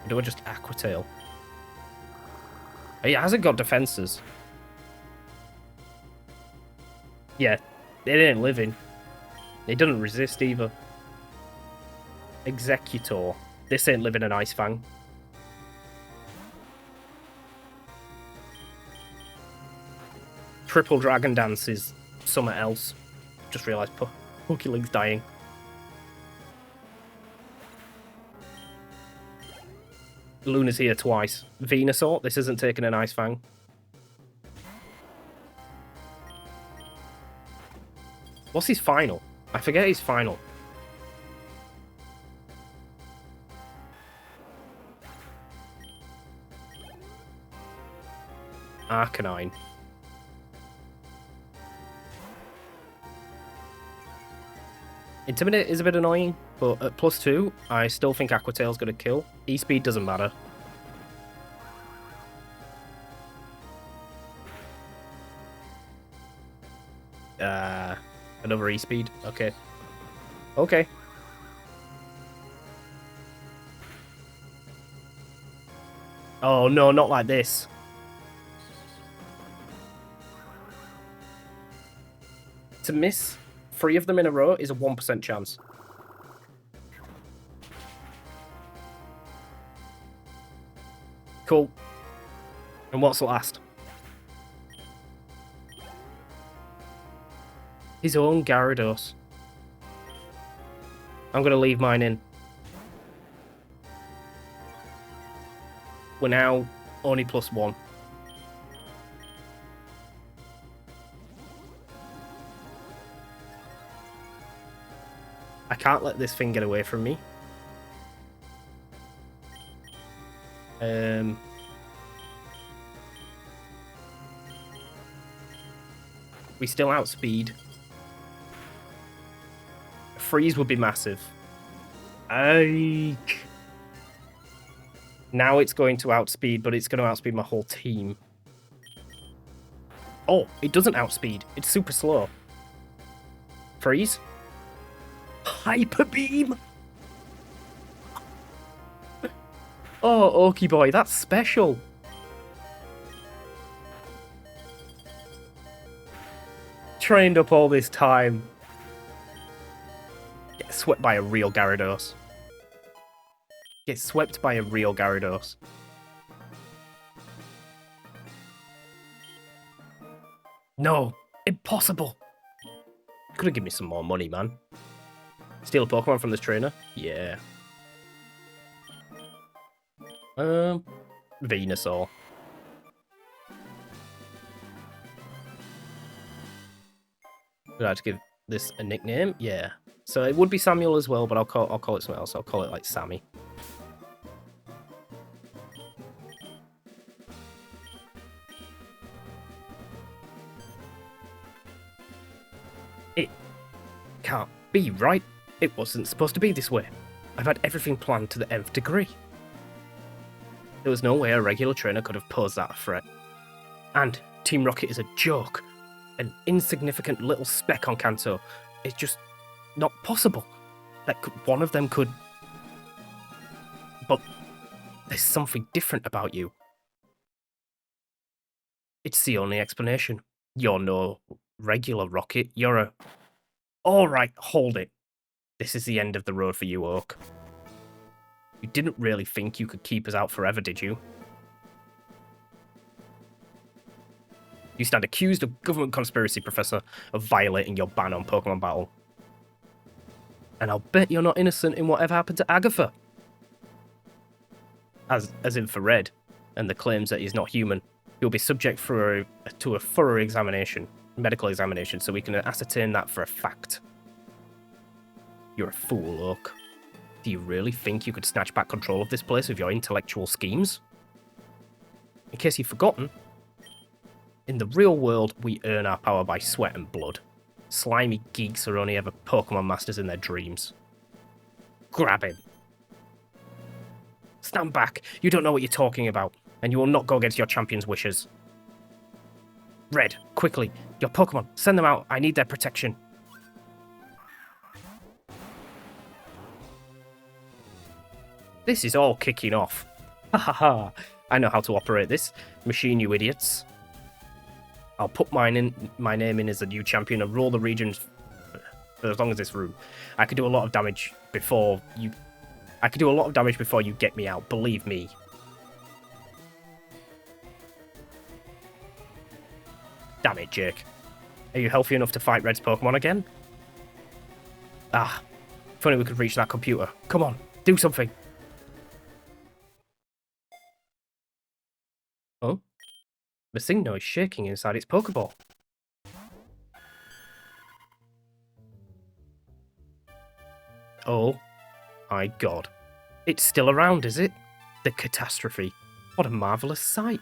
Or do I just Aqua Tail? It hasn't got defenses. Yeah, it ain't living. It doesn't resist either. Executor. This ain't living an Ice Fang. Triple Dragon Dance is something else. Just realised Pokelink's dying. Luna's here twice. Venusaur, this isn't taking an Ice Fang. What's his final? I forget his final. Arcanine. Intimidate is a bit annoying, but at +2, I still think Aqua Tail's gonna kill. E-Speed doesn't matter. Another E-Speed. Okay. Okay. Oh no, not like this. To miss 3 of them in a row is a 1% chance. Cool. And what's last? His own Gyarados. I'm going to leave mine in. We're now only +1. I can't let this thing get away from me. We still outspeed. A freeze would be massive. Eek. Now it's going to outspeed, but it's going to outspeed my whole team. Oh, it doesn't outspeed. It's super slow. Freeze. Hyper Beam. Oh, Okie boy, that's special. Trained up all this time. Get swept by a real Gyarados. Get swept by a real Gyarados. No, impossible. Could have given me some more money, man. Steal a Pokemon from this trainer? Yeah. Venusaur. Did I have to give this a nickname? Yeah. So it would be Samuel as well, but I'll call it something else. I'll call it like Sammy. It can't be right. It wasn't supposed to be this way. I've had everything planned to the nth degree. There was no way a regular trainer could have posed that threat. And Team Rocket is a joke. An insignificant little speck on Kanto. It's just not possible. Like, one of them could... But there's something different about you. It's the only explanation. You're no regular Rocket. You're a... Alright, hold it. This is the end of the road for you, Oak. You didn't really think you could keep us out forever, did you? You stand accused of government conspiracy, Professor, of violating your ban on Pokemon Battle. And I'll bet you're not innocent in whatever happened to Agatha. As in for Red, and the claims that he's not human. He'll be subject to a thorough examination, medical examination, so we can ascertain that for a fact. You're a fool, Oak. Do you really think you could snatch back control of this place with your intellectual schemes? In case you've forgotten, in the real world, we earn our power by sweat and blood. Slimy geeks are only ever Pokemon masters in their dreams. Grab him. Stand back. You don't know what you're talking about, and you will not go against your champion's wishes. Red, quickly. Your Pokemon, send them out. I need their protection. This is all kicking off. Ha ha ha. I know how to operate this machine, you idiots. I'll put my name in as a new champion and rule the region for as long as this room. I could do a lot of damage before you... get me out, believe me. Damn it, Jake. Are you healthy enough to fight Red's Pokemon again? Ah, if only we could reach that computer. Come on, do something. Oh? The Singno is shaking inside its Pokeball. Oh my god. It's still around, is it? The catastrophe. What a marvellous sight.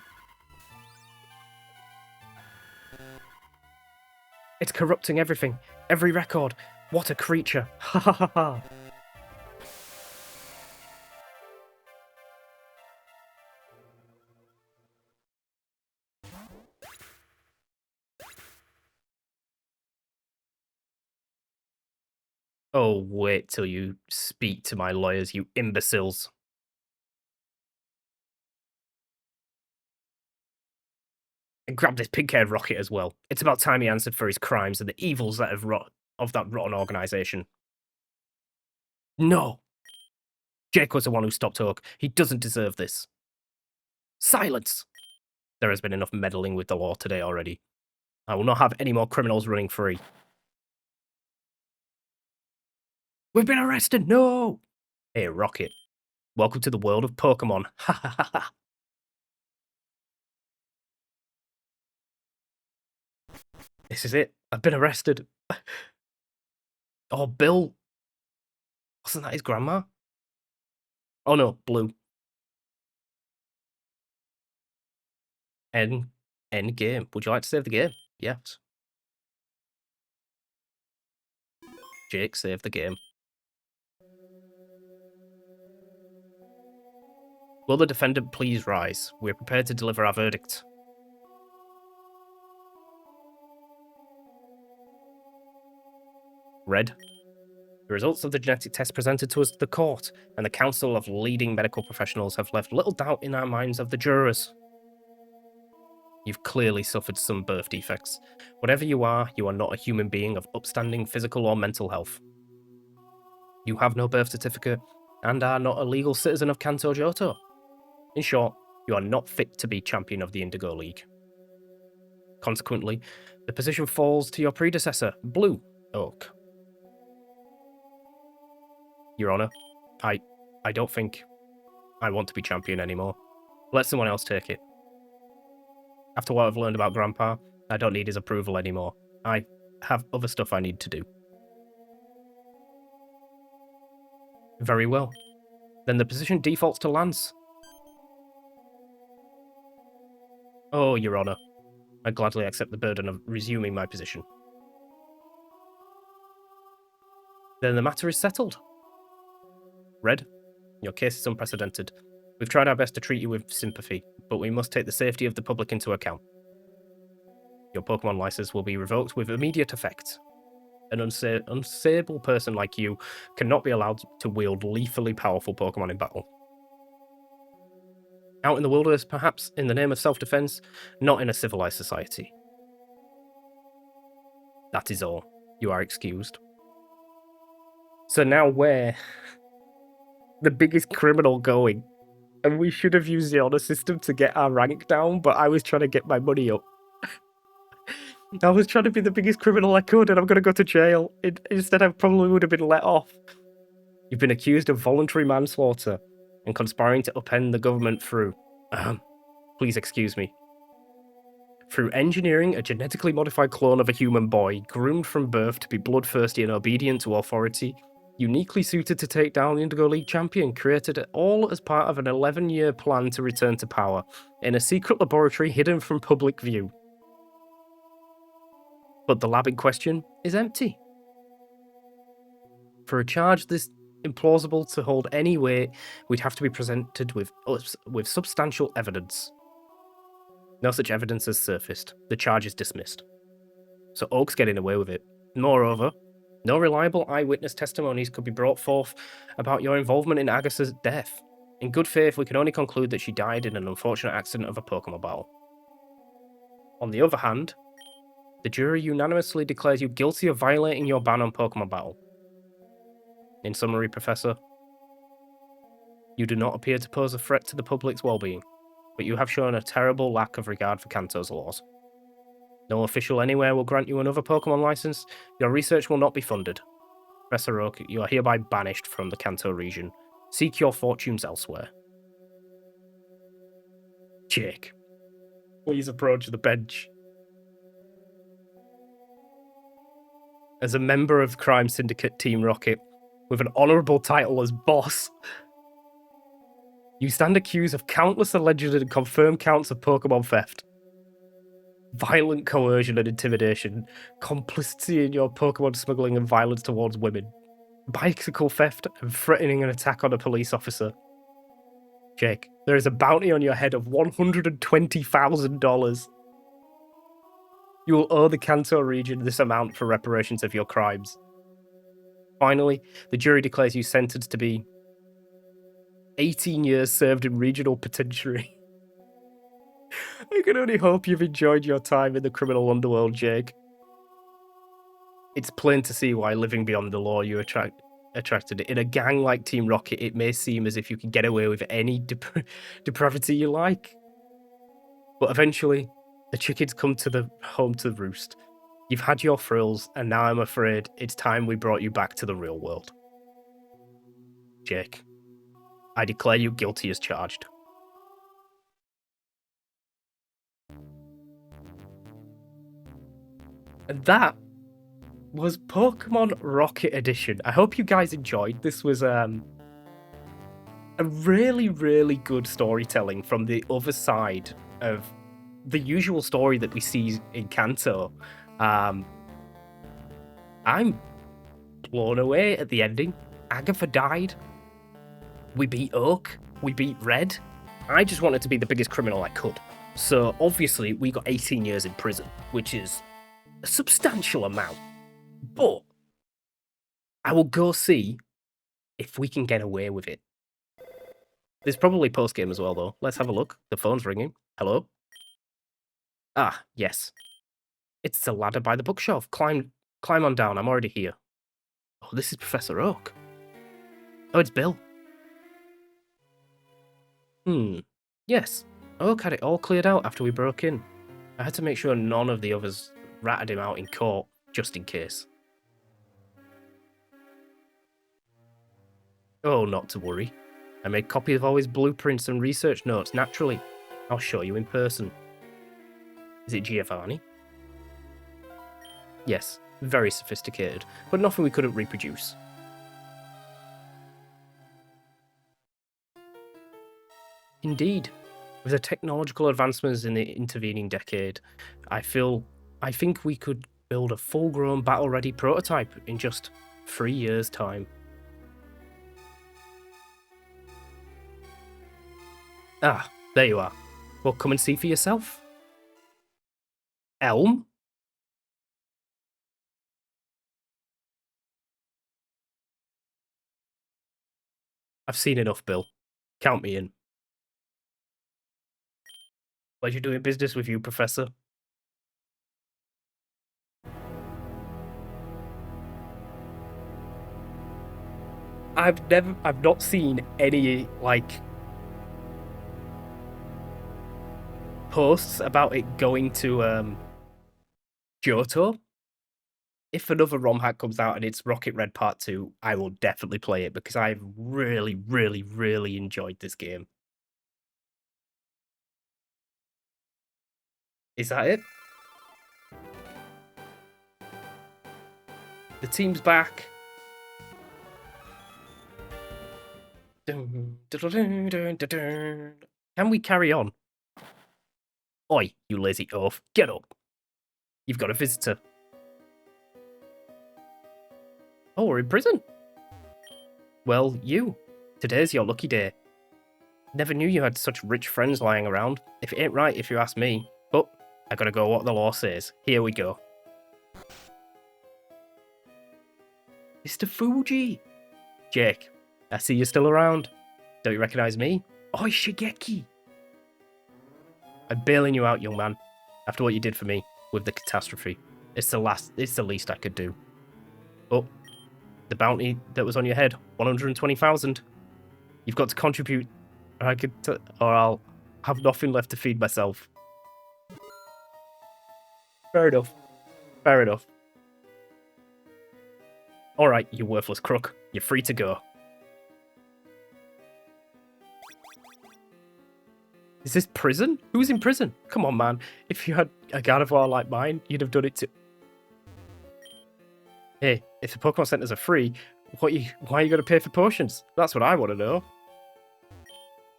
It's corrupting everything. Every record. What a creature. Ha ha ha ha. Oh, wait till you speak to my lawyers, you imbeciles. And grab this pink-haired rocket as well. It's about time he answered for his crimes and the evils that have of that rotten organisation. No! Jake was the one who stopped Oak. He doesn't deserve this. Silence! There has been enough meddling with the law today already. I will not have any more criminals running free. We've been arrested! No! Hey, Rocket. Welcome to the world of Pokémon. Ha ha ha ha. This is it. I've been arrested. Oh, Bill. Wasn't that his grandma? Oh no, Blue. End game. Would you like to save the game? Yes. Jake, save the game. Will the defendant please rise? We're prepared to deliver our verdict. Red. The results of the genetic test presented to us to the court and the council of leading medical professionals have left little doubt in our minds of the jurors. You've clearly suffered some birth defects. Whatever you are not a human being of upstanding physical or mental health. You have no birth certificate and are not a legal citizen of Kanto Johto. In short, you are not fit to be champion of the Indigo League. Consequently, the position falls to your predecessor, Blue Oak. Your Honor, I don't think I want to be champion anymore. Let someone else take it. After what I've learned about Grandpa, I don't need his approval anymore. I have other stuff I need to do. Very well. Then the position defaults to Lance. Oh, Your Honor. I gladly accept the burden of resuming my position. Then the matter is settled. Red, your case is unprecedented. We've tried our best to treat you with sympathy, but we must take the safety of the public into account. Your Pokemon license will be revoked with immediate effect. An unsayable person like you cannot be allowed to wield lethally powerful Pokemon in battle. Out in the wilderness, perhaps, in the name of self-defense, not in a civilized society. That is all. You are excused. So now we're the biggest criminal going. And we should have used the honor system to get our rank down, but I was trying to get my money up. I was trying to be the biggest criminal I could, and I'm going to go to jail. Instead, I probably would have been let off. You've been accused of voluntary manslaughter and conspiring to upend the government through... please excuse me. Through engineering a genetically modified clone of a human boy, groomed from birth to be bloodthirsty and obedient to authority, uniquely suited to take down the Indigo League champion, created all as part of an 11-year plan to return to power, in a secret laboratory hidden from public view. But the lab in question is empty. For a charge this implausible to hold any weight, we'd have to be presented with substantial evidence. No such evidence has surfaced. The charge is dismissed. So Oak's getting away with it. Moreover, no reliable eyewitness testimonies could be brought forth about your involvement in Agasa's death. In good faith, we can only conclude that she died in an unfortunate accident of a Pokemon battle. On the other hand, the jury unanimously declares you guilty of violating your ban on Pokemon battle. In summary, Professor, you do not appear to pose a threat to the public's well-being, but you have shown a terrible lack of regard for Kanto's laws. No official anywhere will grant you another Pokemon license. Your research will not be funded. Professor Oak, you are hereby banished from the Kanto region. Seek your fortunes elsewhere. Jake, please approach the bench. As a member of Crime Syndicate Team Rocket, with an honourable title as boss. You stand accused of countless alleged and confirmed counts of Pokemon theft, violent coercion and intimidation, complicity in your Pokemon smuggling and violence towards women, bicycle theft, and threatening an attack on a police officer. Jake, there is a bounty on your head of $120,000. You will owe the Kanto region this amount for reparations of your crimes. Finally, the jury declares you sentenced to be 18 years served in regional penitentiary. I can only hope you've enjoyed your time in the criminal underworld, Jake. It's plain to see why living beyond the law you attracted. In a gang like Team Rocket, it may seem as if you can get away with any depravity you like. But eventually, the chickens come to the home to roost. You've had your thrills, and now I'm afraid it's time we brought you back to the real world. Jake, I declare you guilty as charged. And that was Pokemon Rocket Edition. I hope you guys enjoyed. This was a really, really good storytelling from the other side of the usual story that we see in Kanto. I'm blown away at the ending. Agatha died. We beat Oak. We beat Red. I just wanted to be the biggest criminal I could. So obviously we got 18 years in prison, which is a substantial amount. But I will go see if we can get away with it. There's probably post-game as well, though. Let's have a look. The phone's ringing. Hello? Ah, yes. It's the ladder by the bookshelf. Climb on down. I'm already here. Oh, this is Professor Oak. Oh, it's Bill. Yes. Oak had it all cleared out after we broke in. I had to make sure none of the others ratted him out in court, just in case. Oh, not to worry. I made copies of all his blueprints and research notes, naturally. I'll show you in person. Is it Giovanni? Yes, very sophisticated, but nothing we couldn't reproduce. Indeed. With the technological advancements in the intervening decade, I think we could build a full-grown battle-ready prototype in just 3 years' time. Ah, there you are. Well, come and see for yourself. Elm? I've seen enough, Bill. Count me in. Pleasure doing business with you, Professor. I've not seen any, like, posts about it going to, Johto. If another ROM hack comes out and it's Rocket Red Part 2, I will definitely play it because I've really, really, really enjoyed this game. Is that it? The team's back. Can we carry on? Oi, you lazy oaf, get up. You've got a visitor. Oh, we're in prison. Well, today's your lucky day. Never knew you had such rich friends lying around. If it ain't right, if you ask me. But I gotta go what the law says. Here we go. Mr. Fuji! Jake, I see you're still around. Don't you recognize me? Oi, Shigeki! I'm bailing you out, young man. After what you did for me with the catastrophe. It's the least I could do. But the bounty that was on your head, 120,000. You've got to contribute, or I'll have nothing left to feed myself. Fair enough. Fair enough. All right, you worthless crook. You're free to go. Is this prison? Who's in prison? Come on, man. If you had a Gardevoir like mine, you'd have done it too. Hey, if the Pokemon Centers are free, why are you going to pay for potions? That's what I want to know.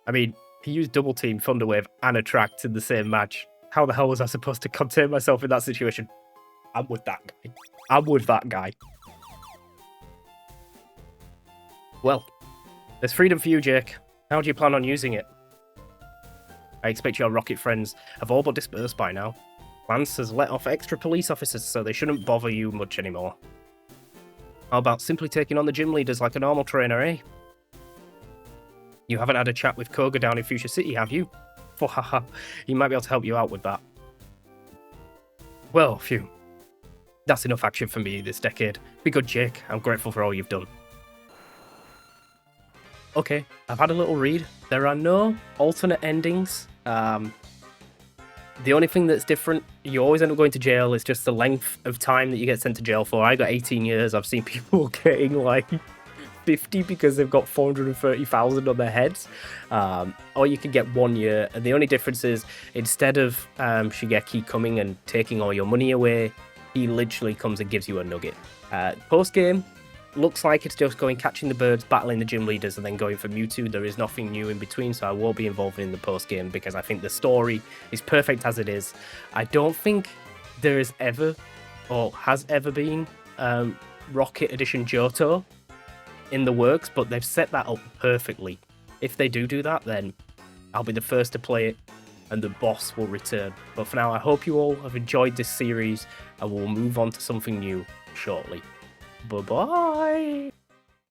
I mean, he used double team, Thunderwave, and Attract in the same match. How the hell was I supposed to contain myself in that situation? I'm with that guy. I'm with that guy. Well, there's freedom for you, Jake. How do you plan on using it? I expect your rocket friends have all but dispersed by now. Lance has let off extra police officers, so they shouldn't bother you much anymore. How about simply taking on the gym leaders like a normal trainer, eh? You haven't had a chat with Koga down in Fuchsia City, have you? Haha, he might be able to help you out with that. Well, phew. That's enough action for me this decade. Be good, Jake. I'm grateful for all you've done. Okay, I've had a little read. There are no alternate endings. The only thing that's different, you always end up going to jail, is just the length of time that you get sent to jail for. I got 18 years. I've seen people getting like 50 because they've got 430,000 on their heads. Or you can get 1 year. And the only difference is, instead of Shigeki coming and taking all your money away, he literally comes and gives you a nugget. Post-game, looks like it's just going catching the birds, battling the gym leaders, and then going for Mewtwo. There is nothing new in between, so I won't be involved in the post-game because I think the story is perfect as it is. I don't think there is ever, or has ever been, Rocket Edition Johto in the works, but they've set that up perfectly. If they do that, then I'll be the first to play it, and the boss will return. But for now, I hope you all have enjoyed this series, and we'll move on to something new shortly. Bye-bye!